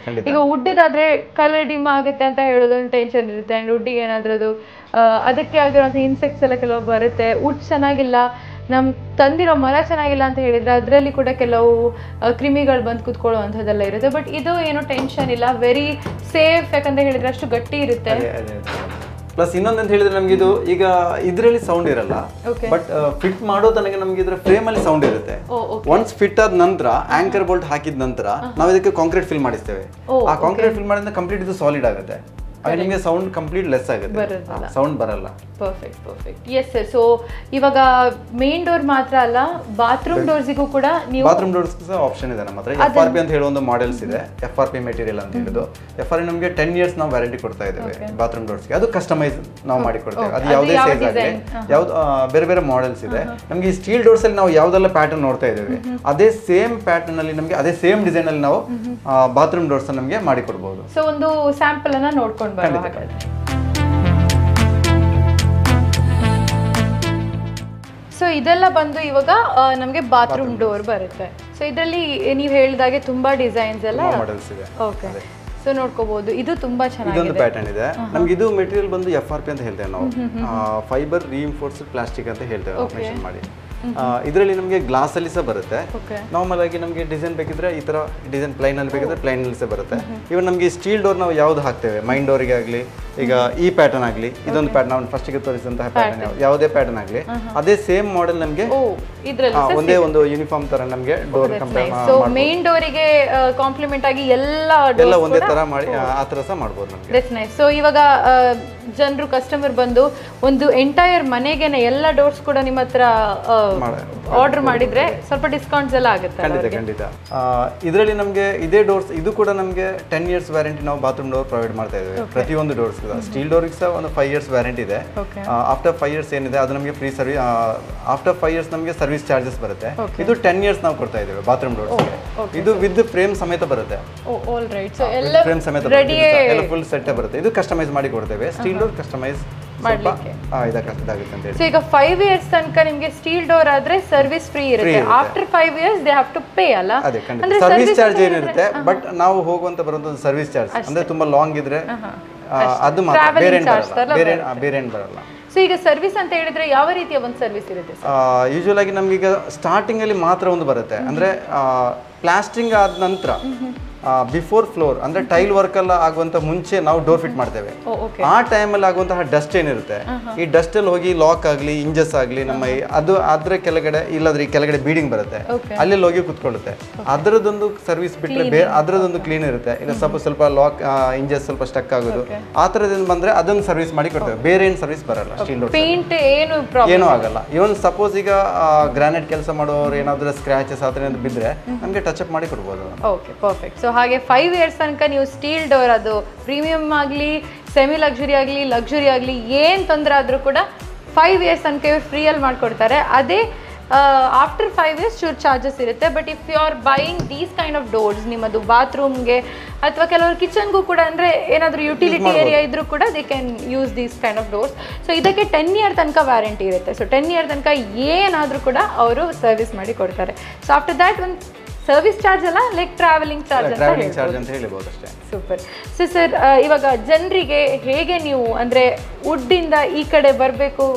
ಈಗ ವುಡ್ಡಿದಾದ್ರೆ ಕಲರ್ ಡಿಮ್ ಆಗುತ್ತೆ ಅಂತ ಹೇಳೋದೊಂದು ಟೆನ್ಷನ್ ಇರುತ್ತೆ, ಅಂಡ್ ವುಡ್ಡಿಗೆ ಏನಾದ್ರೂ ಅದಕ್ಕೆ ಆಗಿರೋಂಥ ಇನ್ಸೆಕ್ಟ್ಸ್ ಎಲ್ಲ ಕೆಲವು ಬರುತ್ತೆ. ವುಡ್ ಚೆನ್ನಾಗಿಲ್ಲ, ನಮ್ ತಂದಿರೋ ಮರ ಚೆನ್ನಾಗಿಲ್ಲ ಅಂತ ಹೇಳಿದ್ರೆ ಅದರಲ್ಲಿ ಕೂಡ ಕೆಲವು ಕ್ರಿಮಿಗಳು ಬಂದು ಕುತ್ಕೊಳ್ಳೋ ಅಂಥದ್ದೆಲ್ಲ ಇರುತ್ತೆ. ಬಟ್ ಇದು ಏನೋ ಟೆನ್ಷನ್ ಇಲ್ಲ, ವೆರಿ ಸೇಫ್. ಯಾಕಂತ ಹೇಳಿದ್ರೆ ಅಷ್ಟು ಗಟ್ಟಿ ಇರುತ್ತೆ. ಪ್ಲಸ್ ಇನ್ನೊಂದಂತ ಹೇಳಿದ್ರೆ ನಮ್ಗೆ ಇದು ಈಗ ಇದರಲ್ಲಿ ಸೌಂಡ್ ಇರಲ್ಲ, ಬಟ್ ಫಿಟ್ ಮಾಡೋ ತನಕ ನಮ್ಗೆ ಇದ್ರ ಫ್ರೇಮ್ ಅಲ್ಲಿ ಸೌಂಡ್ ಇರುತ್ತೆ. ಒನ್ಸ್ ಫಿಟ್ ಆದ ನಂತರ ಆಂಕರ್ ಬೋಲ್ಟ್ ಹಾಕಿದ ನಂತರ ನಾವು ಇದಕ್ಕೆ ಕಾಂಕ್ರೀಟ್ ಫಿಲ್ ಮಾಡಿಸ್ತೇವೆ. ಆ ಕಾಂಕ್ರೀಟ್ ಫಿಲ್ ಮಾಡಿದ್ರೆ ಕಂಪ್ಲೀಟ್ ಇದು ಸಾಲಿಡ್ ಆಗುತ್ತೆ, ನಿಮಗೆ ಸೌಂಡ್ ಕಂಪ್ಲೀಟ್ ಲೆಸ್ ಆಗುತ್ತೆ, ಸೌಂಡ್ ಬರಲ್ಲ. ಪರ್ಫೆಕ್ಟ್. Yes sir. ಸೊ ಇವಾಗ ಮೇನ್ ಡೋರ್ ಮಾತ್ರ ಅಲ್ಲ, ಬಾತ್ರೂಮ್ ಡೋರ್ಸ್ಗೂ ಕೂಡ ನೀವು ಬಾತ್ರೂಮ್ ಡೋರ್ಸ್ ಆಪ್ಷನ್ ಇದೆ ನಮ್ಮ ಹತ್ರ. FRP ಅಂತ ಹೇಳೋ ಒಂದು ಮಾಡೆಲ್ಸ್ ಇದೆ, FRP ಮೆಟೀರಿಯಲ್ ಅಂತ ಹೇಳಿದ್ದು. FRP ನಮಗೆ 10 years ನಾವು ವ್ಯಾರಂಟಿ ಕೊಡ್ತಾ ಇದ್ದೇವೆ ಬಾತ್ರೂಮ್ ಡೋರ್ಸ್ಗೆ. ಅದು ಕಸ್ಟಮೈಸ್ ನಾವು ಮಾಡಿ ಕೊಡ್ತೇವೆ, ಅದು ಯಾವುದೇ ಸೈಜ್ ಆಗಲಿ, ಯಾವ್ದು ಬೇರೆ ಬೇರೆ ಮಾಡೆಲ್ಸ್ ಇದೆ. ನಮಗೆ ಈ ಸ್ಟೀಲ್ ಡೋರ್ಸ್ ಅಲ್ಲಿ ನಾವು ಯಾವ್ದೆಲ್ಲ ಪ್ಯಾಟರ್ನ್ ನೋಡ್ತಾ ಇದ್ದೇವೆ, ಅದೇ ಸೇಮ್ ಪ್ಯಾಟರ್ನ್ ಅಲ್ಲಿ ನಮಗೆ ಅದೇ ಸೇಮ್ ಡಿಸೈನ್ ಅಲ್ಲಿ ನಾವು ಬಾತ್ರೂಮ್ ಡೋರ್ಸ್ ನಮಗೆ ಮಾಡಿ ಕೊಡಬಹುದು. ಸೊ ಒಂದು ಸ್ಯಾಂಪಲ್ ಅನ್ನ ನೋಡ್ಕೊಂಡು ಬರೋಣ. ಸೊ ಇದೆಲ್ಲ ಬಂದು ಇವಾಗ ನಮಗೆ ಬಾತ್ರೂಮ್ ಡೋರ್ ಬರುತ್ತೆ. ಸೊ ಇದರಲ್ಲಿ ನೀವು ಹೇಳಿದಾಗೆ ತುಂಬಾ ಡಿಸೈನ್ಸ್ ಎಲ್ಲ ಮಾಡೆಲ್ಸ್ ಇದೆ. ಓಕೆ, ಸೊ ನೋಡ್ಕೋಬಹುದು. ಇದು ತುಂಬಾ ಚೆನ್ನಾಗಿದೆ, ಇದೊಂದು ಪ್ಯಾಟರ್ನ್ ಇದೆ. ನಮ್ಗೆ ಇದು ಮೆಟೀರಿಯಲ್ ಬಂದು FRP ಅಂತ ಹೇಳ್ತೇವೆ ನಾವು, ಫೈಬರ್ ರಿಇನ್ಫೋರ್ಸ್ಡ್ ಪ್ಲಾಸ್ಟಿಕ್ ಅಂತ ಹೇಳ್ತೇವೆ ಮೆನ್ಷನ್ ಮಾಡಿ. ಇದರಲ್ಲಿ ನಮಗೆ ಗ್ಲಾಸಲ್ಲಿ ಸಹ ಬರುತ್ತೆ. ನಾರ್ಮಲ್ ಆಗಿ ನಮಗೆ ಡಿಸೈನ್ ಬೇಕಿದ್ರೆ ಈ ಥರ ಡಿಸೈನ್ ಪ್ಲೈನಲ್ಲಿ ಬೇಕಿದ್ರೆ ಪ್ಲೈನಲ್ಲಿ ಸಹ ಬರುತ್ತೆ. ಇವನ್ ನಮಗೆ ಸ್ಟೀಲ್ ಡೋರ್ ನಾವು ಯಾವ್ದು ಹಾಕ್ತೇವೆ, ಮೈನ್ ಡೋರಿಗೆ ಆಗಲಿ, ಈಗ ಈ ಪ್ಯಾಟರ್ನ್ ಆಗಲಿ, ಇದೊಂದು ಪ್ಯಾಟರ್ನ್ ನಾವು ಫಸ್ಟಿಗೆ ತೋರಿಸಿದಂತಹ ಪ್ಯಾಟರ್ನ್ ಯಾವುದೇ ಪ್ಯಾಟರ್ನ್ ಆಗಲಿ ಅದೇ ಸೇಮ್ ಮಾಡೆಲ್ ನಮಗೆ ಒಂದೇ ಒಂದು ಯೂನಿಫಾರ್ಮ್ ತರ ನಮಗೆ ಡೋರ್ ಕಂಪೇರ್ ಮೇನ್ ಡೋರಿಗೆ ಕಾಂಪ್ಲಿಮೆಂಟ್ ಆಗಿ ಎಲ್ಲ ಒಂದೇ ತರ ಮಾಡಿ ಆ ತರ ಸಹ ಮಾಡ್ಬೋದು ನಮಗೆ. That's nice. ಸೊ ಇವಾಗ ಜನರು ಕಸ್ಟಮರ್ ಬಂದು ಒಂದು ಎಂಟೈರ್ ಮನೆಗೆನೆ ಎಲ್ಲ ಡೋರ್ಸ್ ಕೂಡ ನಿಮ್ಮ ಹತ್ರ ಆರ್ಡರ್ ಮಾಡಿದ್ರೆ ಸ್ವಲ್ಪ ಡಿಸ್ಕೌಂಟ್ಸ್ ಎಲ್ಲ ಆಗುತ್ತೆ? ಖಂಡಿತ. ಇದರಲ್ಲಿ ನಮಗೆ ಇದೇ ಡೋರ್ಸ್ ಇದು ಕೂಡ ನಮಗೆ 10 years ವ್ಯಾರಂಟಿ ನಾವು ಬಾತ್ರೂಮ್ ಡೋರ್ ಪ್ರೊವೈಡ್ ಮಾಡ್ತಾ ಇದ್ದೇವೆ. ಪ್ರತಿಯೊಂದು ಡೋರ್ಸ್ ಸ್ಟೀಲ್ ಡೋರ್ಗೆ ಸಹ ಒಂದು 5 years ವ್ಯಾರಂಟಿ ಇದೆ. ಆಫ್ಟರ್ 5 years ಏನಿದೆ ಅದು ನಮಗೆ ಫ್ರೀ ಸರ್ವಿಸ್. ಆಫ್ಟರ್ 5 years ನಮಗೆ ಸರ್ವಿಸ್ ಚಾರ್ಜಸ್ ಬರುತ್ತೆ. ಇದು 10 years ನಾವು ಕೊಡ್ತಾ ಇದ್ದೇವೆ ಬಾತ್ರೂಮ್ ಡೋರ್ಸ್ಗೆ. ಇದು ವಿತ್ ಫ್ರೇಮ್ ಸಮೇತ ಬರುತ್ತೆ. ಫ್ರೇಮ್ ಸಮೇತ ಎಲ್ಲ ಫುಲ್ ಸೆಟ್ ಬರುತ್ತೆ. ಇದು ಕಸ್ಟಮೈಸ್ ಮಾಡಿ ಕೊಡ್ತೇವೆ. ಸ್ಟೀಲ್ ಡೋರ್ ಕಸ್ಟಮೈಸ್ ಮಾಡ್ಲಿಕ್ಕೆ ಇದಾಗುತ್ತೆ ಅಂತ ಹೇಳಿ. ಸೊ ಈಗ 5 years ತನಕ ನಿಮಗೆ ಸ್ಟೀಲ್ ಡೋರ್ ಆದ್ರೆ ಸರ್ವಿಸ್ ಫ್ರೀ ಇರುತ್ತೆ. After 5 years they have to pay ಅಲ್ಲ? ಅದೇ ಖಂಡಿತ ಸರ್ವಿಸ್ ಚಾರ್ಜ್ ಏನಿರುತ್ತೆ. ಬಟ್ ನಾವು ಹೋಗುವಂತ ಬರುವಂತ ಸರ್ವಿಸ್ ಚಾರ್ಜ್ ಅಂದ್ರೆ ತುಂಬಾ ಲಾಂಗ್ ಇದ್ರೆ ಅದು ಮಾತ್ರ, ಬೇರೆ ಏನು ಬರಲ್ಲ. ಸೊ ಈಗ ಸರ್ವಿಸ್ ಅಂತ ಹೇಳಿದ್ರೆ ಯಾವ ರೀತಿಯ ಒಂದು ಸರ್ವಿಸ್ ಇರುತ್ತೆ? ಯೂಶುವಲ್ ಆಗಿ ನಮ್ಗೆ ಈಗ ಸ್ಟಾರ್ಟಿಂಗ್ ಅಲ್ಲಿ ಮಾತ್ರ ಒಂದು ಬರುತ್ತೆ. ಅಂದ್ರೆ ಪ್ಲಾಸ್ಟಿಂಗ್ ಆದ ನಂತರ ಬಿಫೋರ್ ಫ್ಲೋರ್ ಅಂದ್ರೆ ಟೈಲ್ ವರ್ಕ್ ಎಲ್ಲ ಆಗುವಂತ ಮುಂಚೆ ನಾವು ಡೋರ್ ಫಿಟ್ ಮಾಡ್ತೇವೆ. ಆ ಟೈಮಲ್ಲಿ ಆಗುವಂತಹ ಡಸ್ಟ್ ಏನಿರುತ್ತೆ, ಈ ಡಸ್ಟ್ ಅಲ್ಲಿ ಹೋಗಿ ಲಾಕ್ ಆಗ್ಲಿ, ಇಂಜಸ್ ಆಗ್ಲಿ, ನಮ್ಮ ಅದು ಅದ್ರ ಕೆಳಗಡೆ ಇಲ್ಲದ್ರೆ ಈ ಕೆಳಗಡೆ ಬೀಡಿಂಗ್ ಬರುತ್ತೆ, ಅಲ್ಲಿ ಹೋಗಿ ಕುತ್ಕೊಳ್ಳುತ್ತೆ. ಅದರದೊಂದು ಸರ್ವಿಸ್ ಬಿಟ್ರೆ ಅದರದೊಂದು ಕ್ಲೀನ್ ಇರುತ್ತೆ. ಇಲ್ಲ ಸ್ವಲ್ಪ ಲಾಕ್ ಇಂಜಸ್ ಸ್ವಲ್ಪ ಸ್ಟಕ್ ಆಗೋದು ಆ ತರದಿಂದ ಬಂದ್ರೆ ಅದೊಂದು ಸರ್ವಿಸ್ ಮಾಡಿ ಕೊಡ್ತೇವೆ. ಬೇರೆ ಏನು ಸರ್ವಿಸ್ ಬರಲ್ಲ ಸ್ಟೀಲ್ ಡೋರ್. ಪೇಂಟ್ ಏನೂ ಆಗಲ್ಲ. ಇವನ್ ಸಪೋಸ್ ಈಗ ಗ್ರಾನೈಟ್ ಕೆಲಸ ಮಾಡೋರು ಏನಾದ್ರೂ ಸ್ಕ್ರಾಚಸ್ ಆ ತರ ಬಿದ್ರೆ ನಮ್ಗೆ ಟಚ್ ಅಪ್ ಮಾಡಿ ಕೊಡ್ಬೋದು. Okay, perfect. ಸೊ ಹಾಗೆ 5 years ತನಕ ನೀವು ಸ್ಟೀಲ್ ಡೋರ್ ಅದು ಪ್ರೀಮಿಯಂ ಆಗಲಿ, ಸೆಮಿ ಲಕ್ಸುರಿ ಆಗಲಿ, ಲಕ್ಸುರಿ ಆಗಲಿ ಏನು ತೊಂದರೆ ಆದರೂ ಕೂಡ 5 years ತನಕ ಫ್ರೀಯಲ್ಲಿ ಮಾಡಿಕೊಡ್ತಾರೆ. ಅದೇ ಆಫ್ಟರ್ 5 years ಶೂರ್ ಚಾರ್ಜಸ್ ಇರುತ್ತೆ. But if you are buying these kind of doors, ನಿಮ್ಮದು ಬಾತ್ರೂಮ್ಗೆ ಅಥವಾ ಕೆಲವರು ಕಿಚನ್ಗೂ ಕೂಡ ಅಂದರೆ ಏನಾದರೂ ಯುಟಿಲಿಟಿ ಏರಿಯಾ ಇದ್ರೂ ಕೂಡ they can use these kind of doors. So ಇದಕ್ಕೆ 10 year ತನಕ ವ್ಯಾರಂಟಿ ಇರುತ್ತೆ. ಸೊ 10 year ತನಕ ಏನಾದರೂ ಕೂಡ ಅವರು ಸರ್ವಿಸ್ ಮಾಡಿ ಕೊಡ್ತಾರೆ. ಸೊ ಆಫ್ಟರ್ ದ್ಯಾಟ್ ಒಂದು ಸರ್ವಿಸ್ ಚಾರ್ಜ್ ಅಲ್ಲ, ಲೈಕ್ ಟ್ರಾವೆಲಿಂಗ್ ಚಾರ್ಜ್ ಅಂತ ಹೇಳ್ಬೋದು ಅಷ್ಟೇ. ಸೂಪರ್. ಸೊ ಸರ್, ಇವಾಗ ಜನರಿಗೆ ಹೇಗೆ ನೀವು ಅಂದರೆ ವುಡ್ಡಿಂದ ಈ ಕಡೆ ಬರಬೇಕು,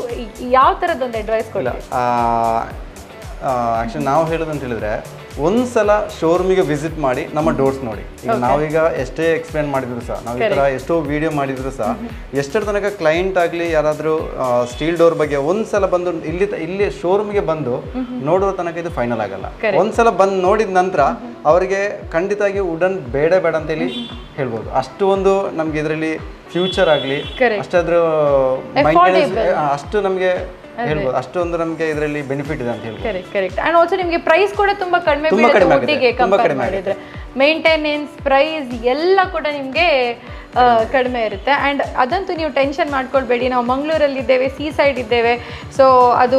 ಯಾವ ಥರದ್ದೊಂದು ಅಡ್ವೈಸ್ ಕೊಡಿ? ಆ್ಯಕ್ಚುಲಿ ನಾವು ಹೇಳೋದಂತ ಹೇಳಿದ್ರೆ ಒಂದ್ಸಲ ಶೋರೂಮಿಗೆ ವಿಸಿಟ್ ಮಾಡಿ ನಮ್ಮ ಡೋರ್ಸ್ ನೋಡಿ. ಈಗ ನಾವೀಗ ಎಷ್ಟೇ ಎಕ್ಸ್ಪ್ಲೇನ್ ಮಾಡಿದ್ರು ಸಹ, ನಾವು ಈ ಥರ ಎಷ್ಟೋ ವಿಡಿಯೋ ಮಾಡಿದ್ರು ಸಹ, ಎಷ್ಟರ ತನಕ ಕ್ಲೈಂಟ್ ಆಗಲಿ ಯಾರಾದರೂ ಸ್ಟೀಲ್ ಡೋರ್ ಬಗ್ಗೆ ಒಂದ್ಸಲ ಬಂದು ಇಲ್ಲಿ ಶೋರೂಮಿಗೆ ಬಂದು ನೋಡುವ ತನಕ ಇದು ಫೈನಲ್ ಆಗಲ್ಲ. ಒಂದ್ಸಲ ಬಂದು ನೋಡಿದ ನಂತರ ಅವರಿಗೆ ಖಂಡಿತವಾಗಿ ವುಡನ್ ಬೇಡ ಅಂತ ಹೇಳಿ ಹೇಳ್ಬೋದು. ಅಷ್ಟು ಒಂದು ನಮ್ಗೆ ಇದರಲ್ಲಿ ಫ್ಯೂಚರ್ ಆಗಲಿ ಅಷ್ಟಾದ್ರೂ ಮೈಂಟೆನೆನ್ಸ್ ಅಷ್ಟು ನಮಗೆ ಹೇಳ್ಬೋದು, ಅಷ್ಟೊಂದು ನಮಗೆ ಇದರಲ್ಲಿ ಬೆನಿಫಿಟ್ ಇದೆ ಅಂತ ಹೇಳಿ. ಕರೆಕ್ಟ್. ಅಂಡ್ ಆಲ್ಸೋ ನಿಮಗೆ ಪ್ರೈಸ್ ಕೂಡ ತುಂಬಾ ಕಡಿಮೆ ಮಾಡಿದ್ರೆ ಮೇಂಟೆನೆನ್ಸ್ ಪ್ರೈಸ್ ಎಲ್ಲ ಕೂಡ ನಿಮಗೆ ಕಡಿಮೆ ಇರುತ್ತೆ. ಆ್ಯಂಡ್ ಅದಂತೂ ನೀವು ಟೆನ್ಷನ್ ಮಾಡ್ಕೊಳ್ಬೇಡಿ. ನಾವು ಮಂಗಳೂರಲ್ಲಿದ್ದೇವೆ, ಸೀ ಸೈಡ್ ಇದ್ದೇವೆ. ಸೊ ಅದು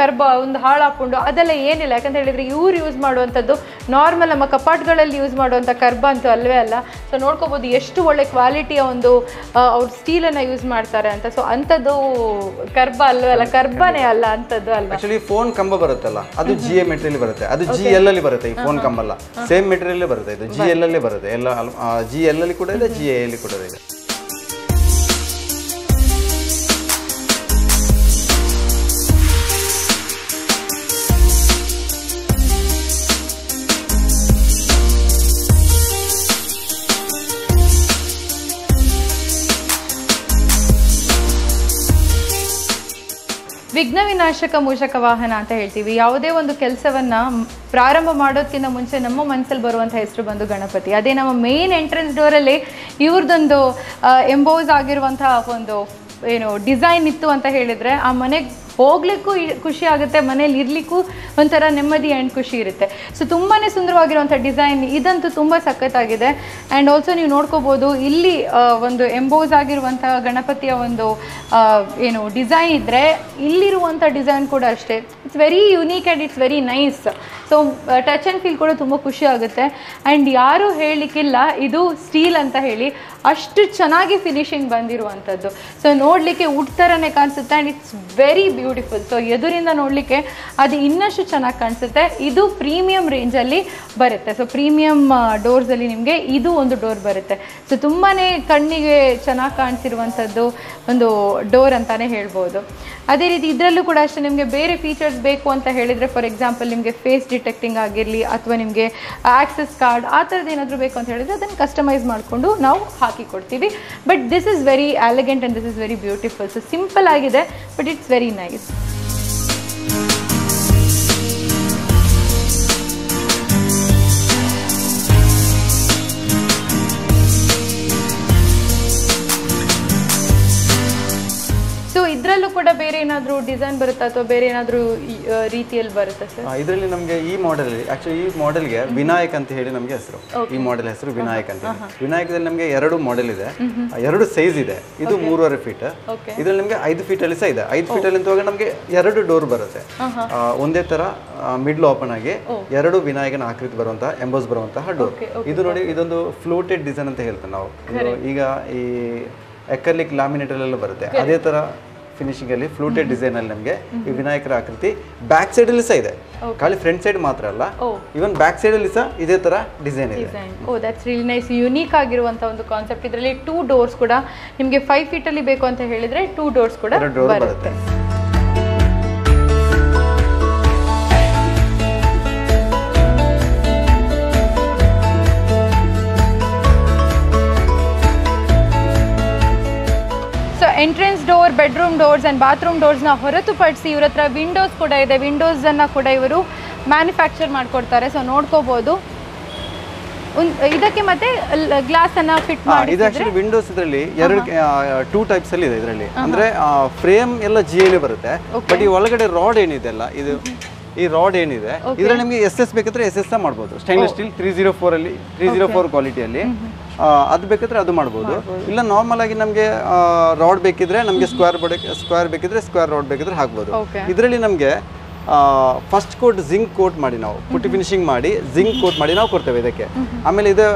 ಕರ್ಬ ಒಂದು ಹಾಳಾಕೊಂಡು ಅದೆಲ್ಲ ಏನಿಲ್ಲ. ಯಾಕಂತ ಹೇಳಿದರೆ ಇವ್ರು ಯೂಸ್ ಮಾಡುವಂಥದ್ದು ನಾರ್ಮಲ್ ನಮ್ಮ ಕಪಾಟ್ಗಳಲ್ಲಿ ಯೂಸ್ ಮಾಡುವಂಥ ಕರ್ಬ ಅಂತೂ ಅಲ್ಲವೇ ಅಲ್ಲ. ಸೊ ನೋಡ್ಕೋಬೋದು ಎಷ್ಟು ಒಳ್ಳೆ ಕ್ವಾಲಿಟಿಯ ಒಂದು ಅವ್ರು ಸ್ಟೀಲನ್ನು ಯೂಸ್ ಮಾಡ್ತಾರೆ ಅಂತ. ಸೊ ಅಂಥದ್ದು ಕರ್ಬ ಅಲ್ಲವೇ ಅಲ್ಲ, ಕರ್ಬನೇ ಅಲ್ಲ ಅಂಥದ್ದು ಅಲ್ವಾ. ಆಕ್ಚುಲಿ ಫೋನ್ ಕಂಬ ಬರುತ್ತಲ್ಲ, ಅದು GA ಮೆಟೀರಿಯಲ್ ಬರುತ್ತೆ. ಅದು GL ಅಲ್ಲಿ ಬರುತ್ತೆ. ಈ ಫೋನ್ ಕಂಬ ಅಲ್ಲ, ಸೇಮ್ ಮೆಟೀರಿಯಲ್ ಬರುತ್ತೆ. ಇದು GL ಅಲ್ಲಿ ಬರುತ್ತೆ. ಎಲ್ಲ GL ಅಲ್ಲಿ ಕೂಡ ಇದೆ, GA ಅಲ್ಲಿ ಕೂಡ ಇದೆ. ವಿಘ್ನ ವಿನಾಶಕ ಮೂಷಕ ವಾಹನ ಅಂತ ಹೇಳ್ತೀವಿ. ಯಾವುದೇ ಒಂದು ಕೆಲಸವನ್ನ ಪ್ರಾರಂಭ ಮಾಡೋದಕ್ಕಿಂತ ಮುಂಚೆ ನಮ್ಮ ಮನಸ್ಸಲ್ಲಿ ಬರುವಂಥ ಹೆಸರು ಬಂದು ಗಣಪತಿ. ಅದೇ ನಮ್ಮ ಮೇನ್ ಎಂಟ್ರೆನ್ಸ್ ಡೋರಲ್ಲಿ ಇವ್ರದ್ದೊಂದು ಎಂಬೋಸ್ ಆಗಿರುವಂತಹ ಒಂದು ಡಿಸೈನ್ ಇತ್ತು ಅಂತ ಹೇಳಿದರೆ ಆ ಮನೆಗೆ ಹೋಗ್ಲಿಕ್ಕೂ ಖುಷಿ ಆಗುತ್ತೆ, ಮನೇಲಿ ಇರಲಿಕ್ಕೂ ಒಂಥರ ನೆಮ್ಮದಿ ಆ್ಯಂಡ್ ಖುಷಿ ಇರುತ್ತೆ. ಸೊ ತುಂಬಾ ಸುಂದರವಾಗಿರುವಂಥ ಡಿಸೈನ್ ಇದಂತೂ ತುಂಬ ಸಖತ್ತಾಗಿದೆ. ಆ್ಯಂಡ್ ಆಲ್ಸೋ ನೀವು ನೋಡ್ಕೋಬೋದು ಇಲ್ಲಿ ಒಂದು ಎಂಬೋಸ್ ಆಗಿರುವಂಥ ಗಣಪತಿಯ ಒಂದು ಡಿಸೈನ್ ಇದ್ದರೆ ಇಲ್ಲಿರುವಂಥ ಡಿಸೈನ್ ಕೂಡ ಅಷ್ಟೇ. It's very unique and it's very nice. So touch and feel ಕೂಡ ತುಂಬ ಖುಷಿ ಆಗುತ್ತೆ. ಆ್ಯಂಡ್ ಯಾರೂ ಹೇಳಲಿಕ್ಕಿಲ್ಲ ಇದು ಸ್ಟೀಲ್ ಅಂತ ಹೇಳಿ, ಅಷ್ಟು ಚೆನ್ನಾಗಿ ಫಿನಿಶಿಂಗ್ ಬಂದಿರುವಂಥದ್ದು. ಸೊ ನೋಡಲಿಕ್ಕೆ ವುಡ್ ಥರನೇ ಕಾಣಿಸುತ್ತೆ. And it's very beautiful. Beautiful. So ಎದುರಿಂದ ನೋಡಲಿಕ್ಕೆ ಅದು ಇನ್ನಷ್ಟು ಚೆನ್ನಾಗಿ ಕಾಣಿಸುತ್ತೆ. ಇದು ಪ್ರೀಮಿಯಂ ರೇಂಜಲ್ಲಿ ಬರುತ್ತೆ. ಸೊ ಪ್ರೀಮಿಯಂ ಡೋರ್ಸಲ್ಲಿ ನಿಮಗೆ ಇದು ಒಂದು ಡೋರ್ ಬರುತ್ತೆ. ಸೊ ತುಂಬಾ ಕಣ್ಣಿಗೆ ಚೆನ್ನಾಗಿ ಕಾಣಿಸಿರುವಂಥದ್ದು ಒಂದು ಡೋರ್ ಅಂತಲೇ ಹೇಳ್ಬೋದು. ಅದೇ ರೀತಿ ಇದರಲ್ಲೂ ಕೂಡ ಅಷ್ಟೇ ನಿಮಗೆ ಬೇರೆ ಫೀಚರ್ಸ್ ಬೇಕು ಅಂತ ಹೇಳಿದರೆ, ಫಾರ್ ಎಕ್ಸಾಂಪಲ್ ನಿಮಗೆ ಫೇಸ್ ಡಿಟೆಕ್ಟಿಂಗ್ ಆಗಿರಲಿ ಅಥವಾ ನಿಮಗೆ ಆಕ್ಸೆಸ್ ಕಾರ್ಡ್ ಆ ಥರದ್ದು ಏನಾದರೂ ಬೇಕು ಅಂತ ಹೇಳಿದರೆ ಅದನ್ನು ಕಸ್ಟಮೈಸ್ ಮಾಡಿಕೊಂಡು ನಾವು ಹಾಕಿ ಕೊಡ್ತೀವಿ. But this is very elegant and this is very beautiful. So simple ಆಗಿದೆ, ಬಟ್ ಇಟ್ಸ್ ವೆರಿ ನೈಸ್. ಇದರಲ್ಲೂ ಕೂಡ ಬೇರೆ ಏನಾದರೂ ಡಿಸೈನ್ ಬರುತ್ತಾ ಅಥವಾ ಬೇರೆ ಏನಾದರೂ ರೀತಿಯಲ್ಲಿ ಬರುತ್ತಾ ಸರ್? ಇದರಲ್ಲಿ ನಮಗೆ ಈ ಮಾಡೆಲ್, ಆಕ್ಚುಲಿ ಈ ಮಾಡೆಲ್ಗೆ ವಿನಾಯಕ್ ಅಂತ ಹೇಳಿ ನಮಗೆ ಹೆಸರು. ಈ ಮಾಡೆಲ್ ಹೆಸರು ವಿನಾಯಕ್ ಅಂತ. ವಿನಾಯಕದಲ್ಲಿ ನಮಗೆ 2 ಮಾಡೆಲ್ ಇದೆ, 2 ಸೈಜ್ ಇದೆ. ಇದು 3.5 ಫೀಟ್, ಇದರಲ್ಲಿ ನಮಗೆ 5 ಫೀಟಲ್ಲಿ ಸಹ ಇದೆ. 5 ಫೀಟಲ್ಲಿ ಅಂತ ಹೋಗಿ ನಮಗೆ 2 ಡೋರ್ ಬರುತ್ತೆ. ಒಂದೇ ತರ ಮಿಡ್ಲ್ ಓಪನ್ ಆಗಿ 2 ವಿನಾಯಕನ ಆಕೃತಿ ಬರುವಂತಹ ಎಂಬೋಸ್ ಬರುವಂತಹ ಡೋರ್. ಇದು ನೋಡಿ, ಇದೊಂದು ಫ್ಲೋಟೆಡ್ ಡಿಸೈನ್ ಅಂತ ಹೇಳ್ತೇವೆ ನಾವು. ಈಗ ಈ ಎಕರ್ಲಿಕ್ ಲ್ಯಾಮಿನೇಟ್ ಅಲ್ಲೆಲ್ಲ ಬರುತ್ತೆ, ಅದೇ ತರ ಫಿನಿಶಿಂಗ್ ಅಲ್ಲಿ ಫ್ಲೂಟೆಡ್ ಡಿಸೈನ್ ಅಲ್ಲಿ ನಮಗೆ ಈ ವಿನಾಯಕರ ಆಕೃತಿ ಬ್ಯಾಕ್ ಸೈಡ್ ಅಲ್ಲಿ ಸಹ ಇದೆ. ಖಾಲಿ ಫ್ರಂಟ್ ಸೈಡ್ ಮಾತ್ರ ಅಲ್ಲ, ಇವನ್ ಬ್ಯಾಕ್ ಸೈಡ್ ಅಲ್ಲಿ ಸಹ ಇದೇ ತರ ಡಿಸೈನ್ ಇದೆ. ಓ, ದಟ್ಸ್ ರಿಯಲಿ ನೈಸ್. ಯುನೀಕ್ ಆಗಿರುವಂತ ಒಂದು ಕಾನ್ಸೆಪ್ಟ್. ಇದರಲ್ಲಿ 2 ಡೋರ್ಸ್ ಕೂಡ ನಿಮಗೆ 5 ಫೀಟ್ ಅಲ್ಲಿ ಬೇಕು ಅಂತ ಹೇಳಿದ್ರೆ 2 ಡೋರ್ಸ್ ಕೂಡ ಬರುತ್ತೆ. Entrance door, bedroom doors and bathroom ಡೋರ್ಸ್ನ ಹೊರತುಪಡಿಸಿ ಇವ್ರ ಹತ್ರ ವಿಂಡೋಸ್ ಕೂಡ ಇದೆ. ವಿಂಡೋಸನ್ನು ಕೂಡ ಇವರು ಮ್ಯಾನುಫ್ಯಾಕ್ಚರ್ ಮಾಡಿಕೊಡ್ತಾರೆ. ಸೊ ನೋಡ್ಕೋಬೋದು. ಇದಕ್ಕೆ ಮತ್ತೆ ಗ್ಲಾಸನ್ನು ಫಿಟ್ ಮಾಡಿ. ಇದು ಆಕ್ಚುಲಿ ವಿಂಡೋಸ್ ಇದರಲ್ಲಿ 2 ಟೈಪ್ಸ್ ಅಲ್ಲಿ ಇದೆ. ಇದರಲ್ಲಿ ಅಂದ್ರೆ ಫ್ರೇಮ್ ಎಲ್ಲ ಜಿಯಲ್ಲಿ ಬರುತ್ತೆ, ಬಟ್ ಈ ಒಳಗಡೆ ರಾಡ್ ಏನಿದೆ ಅಲ್ಲ, ಇದು ಈ ರಾಡ್ ಏನಿದೆ ಇದರಲ್ಲಿ ನಿಮಗೆ SS ಬೇಕಾದ್ರೆ SS ಮಾಡ್ಬೋದು. ಸ್ಟೈನ್ಲೆಸ್ ಸ್ಟೀಲ್ 304 ಕ್ವಾಲಿಟಿಯಲ್ಲಿ ಅದು ಬೇಕಾದ್ರೆ ಅದು ಮಾಡ್ಬೋದು. ಇಲ್ಲ ನಾರ್ಮಲ್ ಆಗಿ ನಮಗೆ ರಾಡ್ ಬೇಕಿದ್ರೆ ನಮಗೆ ಸ್ಕ್ವೇರ್ ಬೇಕಿದ್ರೆ ಸ್ಕ್ವೇರ್ ರಾಡ್ ಬೇಕಿದ್ರೆ ಹಾಕ್ಬೋದು. ಇದರಲ್ಲಿ ನಮಗೆ ಫಸ್ಟ್ ಕೋಟ್ ಜಿಂಕ್ ಕೋಟ್ ಮಾಡಿ ನಾವು ಪುಟ್ಟಿ ಫಿನಿಶಿಂಗ್ ಮಾಡಿ ಜಿಂಕ್ ಕೋಟ್ ಮಾಡಿ ನಾವು ಕೊಡ್ತೇವೆ ಇದಕ್ಕೆ. ಆಮೇಲೆ ಇದು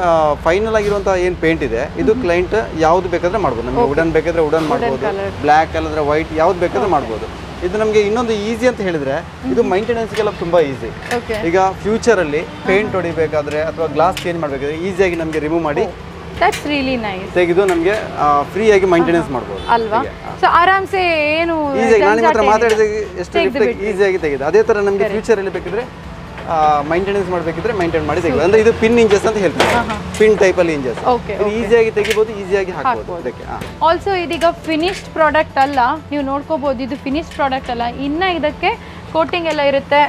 ಫೈನಲ್ ಆಗಿರುವಂತಹ ಏನು ಪೇಂಟ್ ಇದೆ ಇದು ಕ್ಲೈಂಟ್ ಯಾವ್ದು ಬೇಕಾದ್ರೆ ಮಾಡ್ಬೋದು. ನಮಗೆ ವುಡನ್ ಬೇಕಾದ್ರೆ ವುಡನ್ ಮಾಡ್ಬೋದು, ಬ್ಲ್ಯಾಕ್ ಅಲ್ಲದ್ರೆ ವೈಟ್ ಯಾವ್ದು ಬೇಕಾದ್ರೆ ಮಾಡ್ಬೋದು. ಇದು ನಮಗೆ ಇನ್ನೊಂದು ಈಸಿ ಅಂತ ಹೇಳಿದ್ರೆ ಇದು ಮೈಂಟೆನೆನ್ಸ್ಗೆಲ್ಲ ತುಂಬಾ ಈಸಿ. ಈಗ ಫ್ಯೂಚರ್ ಅಲ್ಲಿ ಪೇಂಟ್ ಹೊಡಿಬೇಕಾದ್ರೆ ಅಥವಾ ಗ್ಲಾಸ್ ಚೇಂಜ್ ಮಾಡಬೇಕಾದ್ರೆ ಈಸಿಯಾಗಿ ನಮಗೆ ರಿಮೂವ್ ಮಾಡಿ ದಟ್ಸ್ ರಿಯಲಿ ನೈಸ್ ತೆಗೆದು ನಮಗೆ ಫ್ರೀ ಆಗಿ ಮೈಂಟೆನೆನ್ಸ್ ಮಾಡಬಹುದು ಅಲ್ವಾ. ಸೊ ಆರಾಮ್ಸೆ ಏನು ಈಸಿಯಾಗಿ ನಾನು ನಿಮ್ಮ ಹತ್ರ ಮಾತಾಡಿದಾಗ ಎಷ್ಟು ಈಸಿಯಾಗಿ ತೆಗೆದು ಅದೇ ತರ ನಮಗೆ ಫ್ಯೂಚರ್ ಅಲ್ಲಿ ಬೇಕಿದ್ರೆ ಮೈಂಟೆನೆನ್ಸ್ ಮಾಡಬೇಕಿದ್ರೆ ಮೈಂಟೈನ್ ಮಾಡಿ ತೆಗಿಬೋದು. ಅಂದ್ರೆ ಇದು ಪಿನ್ ಇಂಜಸ್ ಅಂತ ಹೇಳ್ತಾರೆ, ಪಿನ್ ಟೈಪ್ ಅಲ್ಲಿ ಇಂಜಸ್. ಈಸಿಯಾಗಿ ತೆಗಿಬಹುದು, ಈಸಿಯಾಗಿ ಹಾಕಬಹುದು ಇದಕ್ಕೆ. ಆಲ್ಸೋ ಇದೀಗ ಫಿನಿಶ್ಡ್ ಪ್ರಾಡಕ್ಟ್ ಅಲ್ಲ, ನೀವು ನೋಡ್ಕೋಬಹುದು. ಇದು ಫಿನಿಶ್ಡ್ ಪ್ರಾಡಕ್ಟ್ ಅಲ್ಲ, ಇನ್ನ ಇದಕ್ಕೆ ಕೋಟಿಂಗ್ ಎಲ್ಲ ಇರುತ್ತೆ,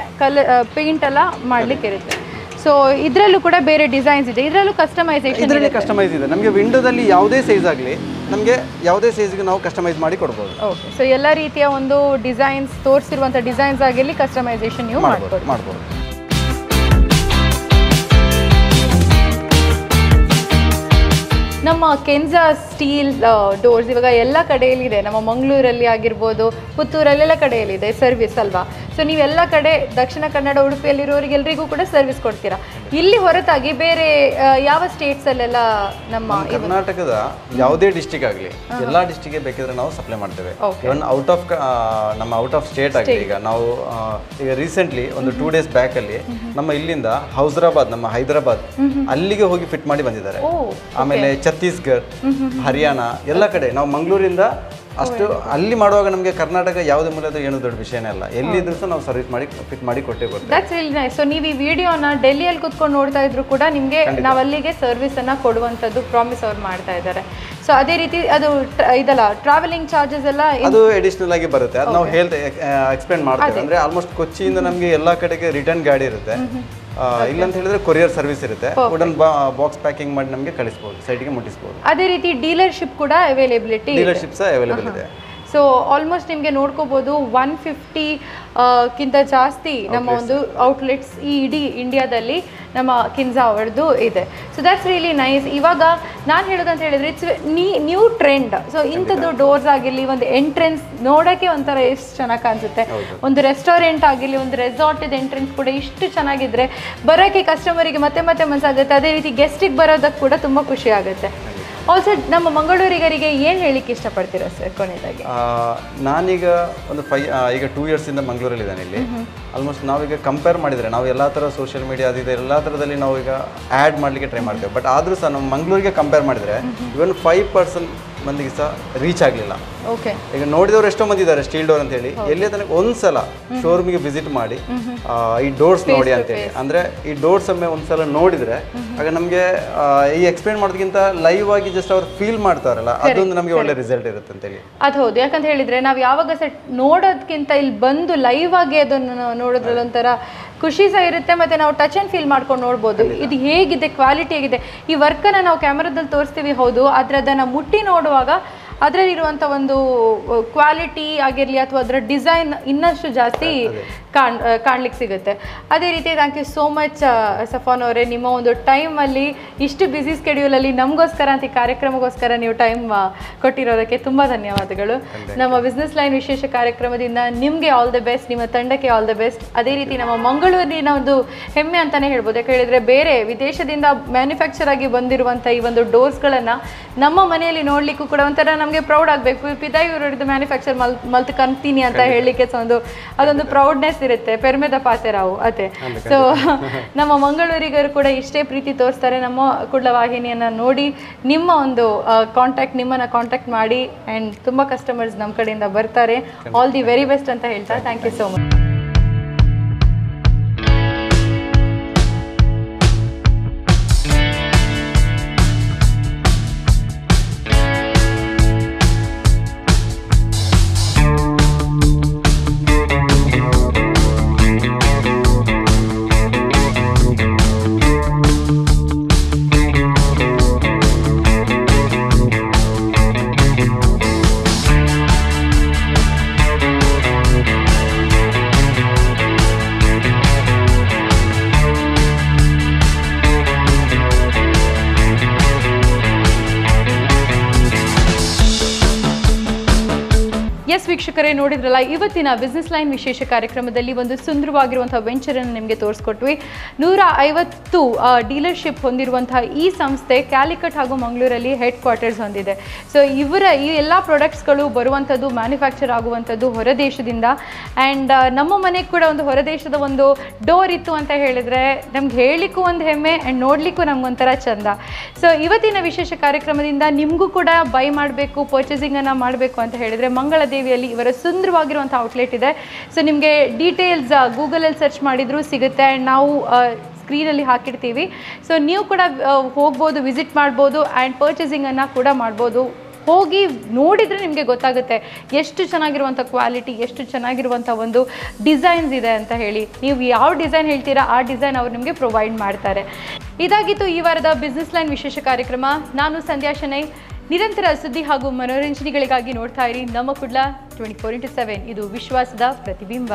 ಪೇಂಟ್ ಎಲ್ಲ ಮಾಡ್ಲಿಕ್ಕೆ ಇರುತ್ತೆ. ಸೊ ಇದರಲ್ಲೂ ಕೂಡ ಬೇರೆ ಡಿಸೈನ್ಸ್ ಇದೆ, ಇದರಲ್ಲೂ ಕಸ್ಟಮೈಸೇಷನ್ ಇದರಲ್ಲಿ ಕಸ್ಟಮೈಸ್ ಇದೆ. ನಮಗೆ ವಿಂಡೋದಲ್ಲಿ ಯಾವುದೇ ಸೈಜ್ ಆಗಲಿ ನಮಗೆ ಯಾವುದೇ ಸೈಜ್ಗೆ ನಾವು ಕಸ್ಟಮೈಸ್ ಮಾಡಿ ಕೊಡ್ಬೋದು. ಓಕೆ. ಸೊ ಎಲ್ಲ ರೀತಿಯ ಒಂದು ಡಿಸೈನ್ಸ್ ತೋರಿಸಿರುವಂಥ ಡಿಸೈನ್ಸ್ ಆಗಿರಲಿ ಕಸ್ಟಮೈಸೇಷನ್ ನೀವು ಮಾಡ್ಬೋದು. ನಮ್ಮ ಕೆನ್ಸಾ ಸ್ಟೀಲ್ ಡೋರ್ಸ್ ಇವಾಗ ಎಲ್ಲ ಕಡೆಯಲ್ಲಿದೆ. ನಮ್ಮ ಮಂಗಳೂರಲ್ಲಿ ಆಗಿರ್ಬೋದು, ಪುತ್ತೂರಲ್ಲೆಲ್ಲ ಕಡೆಯಲ್ಲಿದೆ ಸರ್ವಿಸ್ ಅಲ್ವಾ. ಸೊ ನೀವೆಲ್ಲ ಕಡೆ ದಕ್ಷಿಣ ಕನ್ನಡ, ಉಡುಪಿಯಲ್ಲಿರೋರಿಗೆಲ್ಲರಿಗೂ ಕೂಡ ಸರ್ವಿಸ್ ಕೊಡ್ತೀರಾ. ಇಲ್ಲಿ ಹೊರತಾಗಿ ಬೇರೆ ಯಾವ ಸ್ಟೇಟ್ಸಲ್ಲೆಲ್ಲ ನಮ್ಮ ಕರ್ನಾಟಕದ ಯಾವುದೇ ಡಿಸ್ಟಿಕ್ ಆಗಲಿ ಎಲ್ಲ ಡಿಸ್ಟಿಕ್ಗೆ ಬೇಕಿದ್ರೆ ನಾವು ಸಪ್ಲೈ ಮಾಡ್ತೇವೆ. ಇವನ್ ಔಟ್ ಆಫ್ ಸ್ಟೇಟ್ ಆಗಲಿ. ಈಗ ನಾವು ಈಗ ರೀಸೆಂಟ್ಲಿ ಒಂದು 2 ಡೇಸ್ ಬ್ಯಾಕ್ ಅಲ್ಲಿ ನಮ್ಮ ಇಲ್ಲಿಂದ ಹೌಸ್ರಾಬಾದ್, ನಮ್ಮ ಹೈದರಾಬಾದ್ ಅಲ್ಲಿಗೆ ಹೋಗಿ ಫಿಟ್ ಮಾಡಿ ಬಂದಿದ್ದಾರೆ. ಆಮೇಲೆ ಛತ್ತೀಸ್ಗಢ, ಹರಿಯಾಣ ಎಲ್ಲ ಕಡೆ ನಾವು ಮಂಗಳೂರಿಂದ ಅಷ್ಟು ಅಲ್ಲಿ ಮಾಡುವಾಗ ನಮಗೆ ಕರ್ನಾಟಕ ಯಾವುದೇ ಮೂಲದ ಏನು ದೊಡ್ಡ ವಿಷಯನೇ ಅಲ್ಲ. ಎಲ್ಲಿದ್ರು ಸಹ ನಾವು ಸರ್ವಿಸ್ ಮಾಡಿ ಫಿಟ್ ಮಾಡಿ ಕೊಟ್ಟೇ ಕೊಡ್ತೀವಿ. That's really nice. ಸೊ ನೀವು ಈ ವಿಡಿಯೋನ ಡೆಲ್ಲಿಯಲ್ಲಿ ಕುತ್ಕೊಂಡು ನೋಡ್ತಾ ಇದ್ರು ಕೂಡ ನಿಮಗೆ ನಾವು ಅಲ್ಲಿಗೆ ಸರ್ವಿಸ್ ಅನ್ನ ಕೊಡುವಂಥದ್ದು ಪ್ರಾಮಿಸ್ ಅವ್ರು ಮಾಡ್ತಾ ಇದ್ದಾರೆ. ಸೊ ಅದೇ ರೀತಿ ಅದು ಇದಲ್ಲ ಟ್ರಾವೆಲಿಂಗ್ ಚಾರ್ಜಸ್ ಎಲ್ಲ ಅದು ಅಡಿಷನಲ್ ಆಗಿ ಬರುತ್ತೆ. ಅದು ನಾವು ಎಕ್ಸ್ಪ್ಲೇನ್ ಮಾಡ್ತೇವೆ. ಅಂದ್ರೆ ಆಲ್ಮೋಸ್ಟ್ ಕೊಚ್ಚಿಯಿಂದ ನಮಗೆ ಎಲ್ಲಾ ಕಡೆಗೆ ರಿಟರ್ನ್ ಗಾಡಿ ಇರುತ್ತೆ. ಇಲ್ಲ ಅಂತ ಹೇಳಿದ್ರೆ ಕೊರಿಯರ್ ಸರ್ವಿಸ್ ಇರುತ್ತೆ. ವುಡನ್ ಬಾಕ್ಸ್ ಪ್ಯಾಕಿಂಗ್ ಮಾಡಿ ನಮಗೆ ಕಳಿಸಬಹುದು, ಸೈಟ್ಗೆ ಮುಟ್ಟಿಸಬಹುದು. ಅದೇ ರೀತಿ ಡೀಲರ್ಶಿಪ್ ಕೂಡ ಡೀಲರ್ಶಿಪ್ ಸಹ ಅವೈಲೇಬಲ್ ಇದೆ. ಸೊ ಆಲ್ಮೋಸ್ಟ್ ನಿಮಗೆ ನೋಡ್ಕೋಬಹುದು 150 ಕಿಂತ ಜಾಸ್ತಿ ನಮ್ಮ ಒಂದು ಔಟ್ಲೆಟ್ಸ್ ಈ ಇಡೀ ಇಂಡಿಯಾದಲ್ಲಿ ನಮ್ಮ ಕಿನ್ಸಾ ಅವರದ್ದು ಇದೆ. So that's really nice. ಇವಾಗ ನಾನು ಹೇಳೋದಂತ ಹೇಳಿದ್ರೆ ಇಟ್ಸ್ ನ್ಯೂ ಟ್ರೆಂಡ್. ಸೊ ಇಂಥದ್ದು ಡೋರ್ಸ್ ಆಗಿರಲಿ, ಒಂದು ಎಂಟ್ರೆನ್ಸ್ ನೋಡೋಕ್ಕೆ ಒಂಥರ ಎಷ್ಟು ಚೆನ್ನಾಗಿ ಕಾಣಿಸುತ್ತೆ. ಒಂದು ರೆಸ್ಟೋರೆಂಟ್ ಆಗಿರಲಿ, ಒಂದು ರೆಸಾರ್ಟಿದ ಎಂಟ್ರೆನ್ಸ್ ಕೂಡ ಇಷ್ಟು ಚೆನ್ನಾಗಿದ್ರೆ ಬರೋಕ್ಕೆ ಕಸ್ಟಮರಿಗೆ ಮತ್ತೆ ಮತ್ತೆ ಮನಸ್ಸಾಗುತ್ತೆ. ಅದೇ ರೀತಿ ಗೆಸ್ಟಿಗೆ ಬರೋದಕ್ಕೆ ಕೂಡ ತುಂಬ ಖುಷಿ ಆಗುತ್ತೆ. ಆಲ್ಸೋ ನಮ್ಮ ಮಂಗಳೂರಿಗರಿಗೆ ಏನು ಹೇಳಲಿಕ್ಕೆ ಇಷ್ಟಪಡ್ತೀರಾ ಸರ್ ಕೊನೆಯದಾಗಿ? ನಾನೀಗ ಈಗ 2 ಇಯರ್ಸಿಂದ ಮಂಗಳೂರಲ್ಲಿದ್ದೇನೆ ಇಲ್ಲಿ. ಆಲ್ಮೋಸ್ಟ್ ನಾವೀಗ ಕಂಪೇರ್ ಮಾಡಿದರೆ ನಾವು ಎಲ್ಲ ಥರ ಸೋಷಿಯಲ್ ಮೀಡಿಯಾ ಅದಿದೆ ಎಲ್ಲ ಥರದಲ್ಲಿ ನಾವು ಈಗ ಆ್ಯಡ್ ಮಾಡಲಿಕ್ಕೆ ಟ್ರೈ ಮಾಡ್ತೇವೆ. ಬಟ್ ಆದರೂ ಸಹ ನಮ್ಮ ಮಂಗಳೂರಿಗೆ ಕಂಪೇರ್ ಮಾಡಿದರೆ ಇವನ್ 5% ಮಂದಿಗೆ ಸಹ ರೀಚ್ ಆಗಲಿಲ್ಲ. ಓಕೆ, ಈಗ ನೋಡಿದವರು ಎಷ್ಟೋ ಮಂದಿ ಇದ್ದಾರೆ ಸ್ಟೀಲ್ ಡೋರ್ ಅಂತ ಹೇಳಿ. ಎಲ್ಲಿ ತನಕ ಒಂದ್ಸಲ ಶೋರೂಮಿಗೆ ವಿಸಿಟ್ ಮಾಡಿ ಈ ಡೋರ್ಸ್ ನೋಡಿ ಅಂತೇಳಿ, ಅಂದರೆ ಈ ಡೋರ್ಸ್ ಒಮ್ಮೆ ಒಂದ್ಸಲ ನೋಡಿದರೆ ಆಗ ನಮಗೆ ಈ ಎಕ್ಸ್ಪ್ಲೇನ್ ಮಾಡೋದಕ್ಕಿಂತ ಲೈವ್ ಆಗಿ ಜಸ್ಟ್ ಅವ್ರು ಫೀಲ್ ಮಾಡ್ತಾರಲ್ಲ, ಅದೊಂದು ನಮಗೆ ಒಳ್ಳೆ ರಿಸಲ್ಟ್ ಇರುತ್ತೆ ಅಂತೇಳಿ. ಅದು ಹೌದು, ಯಾಕಂತ ಹೇಳಿದ್ರೆ ನಾವು ಯಾವಾಗ ಸೆಟ್ ನೋಡೋದಕ್ಕಿಂತ ಇಲ್ಲಿ ಬಂದು ಲೈವ್ ಆಗಿ ಅದನ್ನು ನೋಡೋದ್ರಲ್ಲಿ ಒಂಥರ ಖುಷಿ ಸಹ ಇರುತ್ತೆ, ಮತ್ತೆ ನಾವು ಟಚ್ ಆ್ಯಂಡ್ ಫೀಲ್ ಮಾಡ್ಕೊಂಡು ನೋಡ್ಬೋದು ಇದು ಹೇಗಿದೆ, ಕ್ವಾಲಿಟಿ ಹೇಗಿದೆ. ಈ ವರ್ಕನ್ನು ನಾವು ಕ್ಯಾಮ್ರಾದಲ್ಲಿ ತೋರಿಸ್ತೀವಿ ಹೌದು, ಆದರೆ ಅದನ್ನು ಮುಟ್ಟಿ ನೋಡುವಾಗ ಅದರಲ್ಲಿರುವಂಥ ಒಂದು ಕ್ವಾಲಿಟಿ ಆಗಿರಲಿ ಅಥವಾ ಅದರ ಡಿಸೈನ್ ಇನ್ನಷ್ಟು ಜಾಸ್ತಿ ಕಾಣ್ಲಿಕ್ಕೆ ಸಿಗುತ್ತೆ. ಅದೇ ರೀತಿ ಥ್ಯಾಂಕ್ ಯು ಸೋ ಮಚ್ ಸಫಾನ್ ಅವರೇ, ನಿಮ್ಮ ಒಂದು ಟೈಮಲ್ಲಿ ಇಷ್ಟು ಬ್ಯುಸಿ ಸ್ಕೆಡ್ಯೂಲಲ್ಲಿ ನಮಗೋಸ್ಕರ ಅಂತ ಈ ಕಾರ್ಯಕ್ರಮಕ್ಕೋಸ್ಕರ ನೀವು ಟೈಮ್ ಕೊಟ್ಟಿರೋದಕ್ಕೆ ತುಂಬ ಧನ್ಯವಾದಗಳು. ನಮ್ಮ ಬಿಸ್ನೆಸ್ ಲೈನ್ ವಿಶೇಷ ಕಾರ್ಯಕ್ರಮದಿಂದ ನಿಮಗೆ ಆಲ್ ದ ಬೆಸ್ಟ್, ನಿಮ್ಮ ತಂಡಕ್ಕೆ ಆಲ್ ದ ಬೆಸ್ಟ್. ಅದೇ ರೀತಿ ನಮ್ಮ ಮಂಗಳೂರಿನ ಒಂದು ಹೆಮ್ಮೆ ಅಂತಲೇ ಹೇಳ್ಬೋದು. ಯಾಕೆ ಹೇಳಿದರೆ ಬೇರೆ ವಿದೇಶದಿಂದ ಮ್ಯಾನುಫ್ಯಾಕ್ಚರ್ ಆಗಿ ಬಂದಿರುವಂಥ ಈ ಒಂದು ಡೋರ್ಸ್ಗಳನ್ನು ನಮ್ಮ ಮನೆಯಲ್ಲಿ ನೋಡಲಿಕ್ಕೂ ಕೂಡ ಒಂಥರ ನಮಗೆ ಪ್ರೌಡ್ ಆಗಬೇಕು. ಪಿದಾಯಿ ಊರಿದ್ದು ಮ್ಯಾನುಫ್ಯಾಕ್ಚರ್ ಮಲ್ತು ಕಂತೀನಿ ಅಂತ ಹೇಳಲಿಕ್ಕೆ ಅದೊಂದು ಪ್ರೌಡ್ನೆಸ್ ಇರುತ್ತೆ, ಪೆರ್ಮೆದ ಪಾತೆರಾವು ಅದೇ. ಸೊ ನಮ್ಮ ಮಂಗಳೂರಿಗರು ಕೂಡ ಇಷ್ಟೇ ಪ್ರೀತಿ ತೋರಿಸ್ತಾರೆ. ನಮ್ಮ ಕುಡ್ಲ ವಾಹಿನಿಯನ್ನು ನೋಡಿ ನಿಮ್ಮ ಒಂದು ನಿಮ್ಮನ್ನು ಕಾಂಟ್ಯಾಕ್ಟ್ ಮಾಡಿ ಆ್ಯಂಡ್ ತುಂಬ ಕಸ್ಟಮರ್ಸ್ ನಮ್ಮ ಕಡೆಯಿಂದ ಬರ್ತಾರೆ. ಆಲ್ ದಿ ವೆರಿ ಬೆಸ್ಟ್ ಅಂತ ಹೇಳ್ತಾ thank you so much. Yes ವೀಕ್ಷಕರೇ, ನೋಡಿದ್ರಲ್ಲ ಇವತ್ತಿನ ಬಿಸ್ನೆಸ್ ಲೈನ್ ವಿಶೇಷ ಕಾರ್ಯಕ್ರಮದಲ್ಲಿ ಒಂದು ಸುಂದರವಾಗಿರುವಂತಹ ವೆಂಚರನ್ನು ನಿಮಗೆ ತೋರಿಸ್ಕೊಟ್ವಿ. 150 ಡೀಲರ್ಶಿಪ್ ಹೊಂದಿರುವಂತಹ ಈ ಸಂಸ್ಥೆ ಕ್ಯಾಲಿಕಟ್ ಹಾಗೂ ಮಂಗಳೂರಲ್ಲಿ ಹೆಡ್ ಕ್ವಾರ್ಟರ್ಸ್ ಹೊಂದಿದೆ. ಸೊ ಇವರ ಈ ಎಲ್ಲ ಪ್ರಾಡಕ್ಟ್ಸ್ಗಳು ಬರುವಂಥದ್ದು ಮ್ಯಾನುಫ್ಯಾಕ್ಚರ್ ಆಗುವಂಥದ್ದು ಹೊರದೇಶದಿಂದ. ಆ್ಯಂಡ್ ನಮ್ಮ ಮನೆಗೆ ಕೂಡ ಒಂದು ಹೊರದೇಶದ ಒಂದು ಡೋರ್ ಇತ್ತು ಅಂತ ಹೇಳಿದರೆ ನಮ್ಗೆ ಹೇಳಲಿಕ್ಕೂ ಒಂದು ಹೆಮ್ಮೆ ಆ್ಯಂಡ್ ನೋಡಲಿಕ್ಕೂ ನಮಗೊಂಥರ ಚಂದ. ಸೊ ಇವತ್ತಿನ ವಿಶೇಷ ಕಾರ್ಯಕ್ರಮದಿಂದ ನಿಮಗೂ ಕೂಡ ಬೈ ಮಾಡಬೇಕು, ಪರ್ಚೇಸಿಂಗನ್ನು ಮಾಡಬೇಕು ಅಂತ ಹೇಳಿದರೆ ಮಂಗಳದೇವಿಯಲ್ಲಿ ಇವರ ಸುಂದರವಾಗಿರುವಂಥ ಔಟ್ಲೆಟ್ ಇದೆ. ಸೊ ನಿಮಗೆ ಡೀಟೇಲ್ಸ್ ಗೂಗಲಲ್ಲಿ ಸರ್ಚ್ ಮಾಡಿದರೂ ಸಿಗುತ್ತೆ ಆ್ಯಂಡ್ ನಾವು ಸ್ಕ್ರೀನಲ್ಲಿ ಹಾಕಿರ್ತೀವಿ. ಸೊ ನೀವು ಕೂಡ ಹೋಗ್ಬೋದು, ವಿಸಿಟ್ ಮಾಡ್ಬೋದು ಆ್ಯಂಡ್ ಪರ್ಚೇಸಿಂಗನ್ನು ಕೂಡ ಮಾಡ್ಬೋದು. ಹೋಗಿ ನೋಡಿದರೆ ನಿಮಗೆ ಗೊತ್ತಾಗುತ್ತೆ ಎಷ್ಟು ಚೆನ್ನಾಗಿರುವಂಥ ಕ್ವಾಲಿಟಿ, ಎಷ್ಟು ಚೆನ್ನಾಗಿರುವಂಥ ಒಂದು ಡಿಸೈನ್ಸ್ ಇದೆ ಅಂತ ಹೇಳಿ. ನೀವು ಯಾವ ಡಿಸೈನ್ ಹೇಳ್ತೀರಾ ಆ ಡಿಸೈನ್ ಅವರು ನಿಮಗೆ ಪ್ರೊವೈಡ್ ಮಾಡ್ತಾರೆ. ಇದಾಗಿತ್ತು ಈ ವಾರದ ಬಿಸ್ನೆಸ್ ಲೈನ್ ವಿಶೇಷ ಕಾರ್ಯಕ್ರಮ. ನಾನು ಸಂಧ್ಯಾ ಶೆಣೈ. ನಿರಂತರ ಸುದ್ದಿ ಹಾಗೂ ಮನೋರಂಜನೆಗಳಿಗಾಗಿ ನೋಡ್ತಾ ಇರಿ ನಮ್ಮ ಕುಡ್ಲ 24x7. ಇದು ವಿಶ್ವಾಸದ ಪ್ರತಿಬಿಂಬ.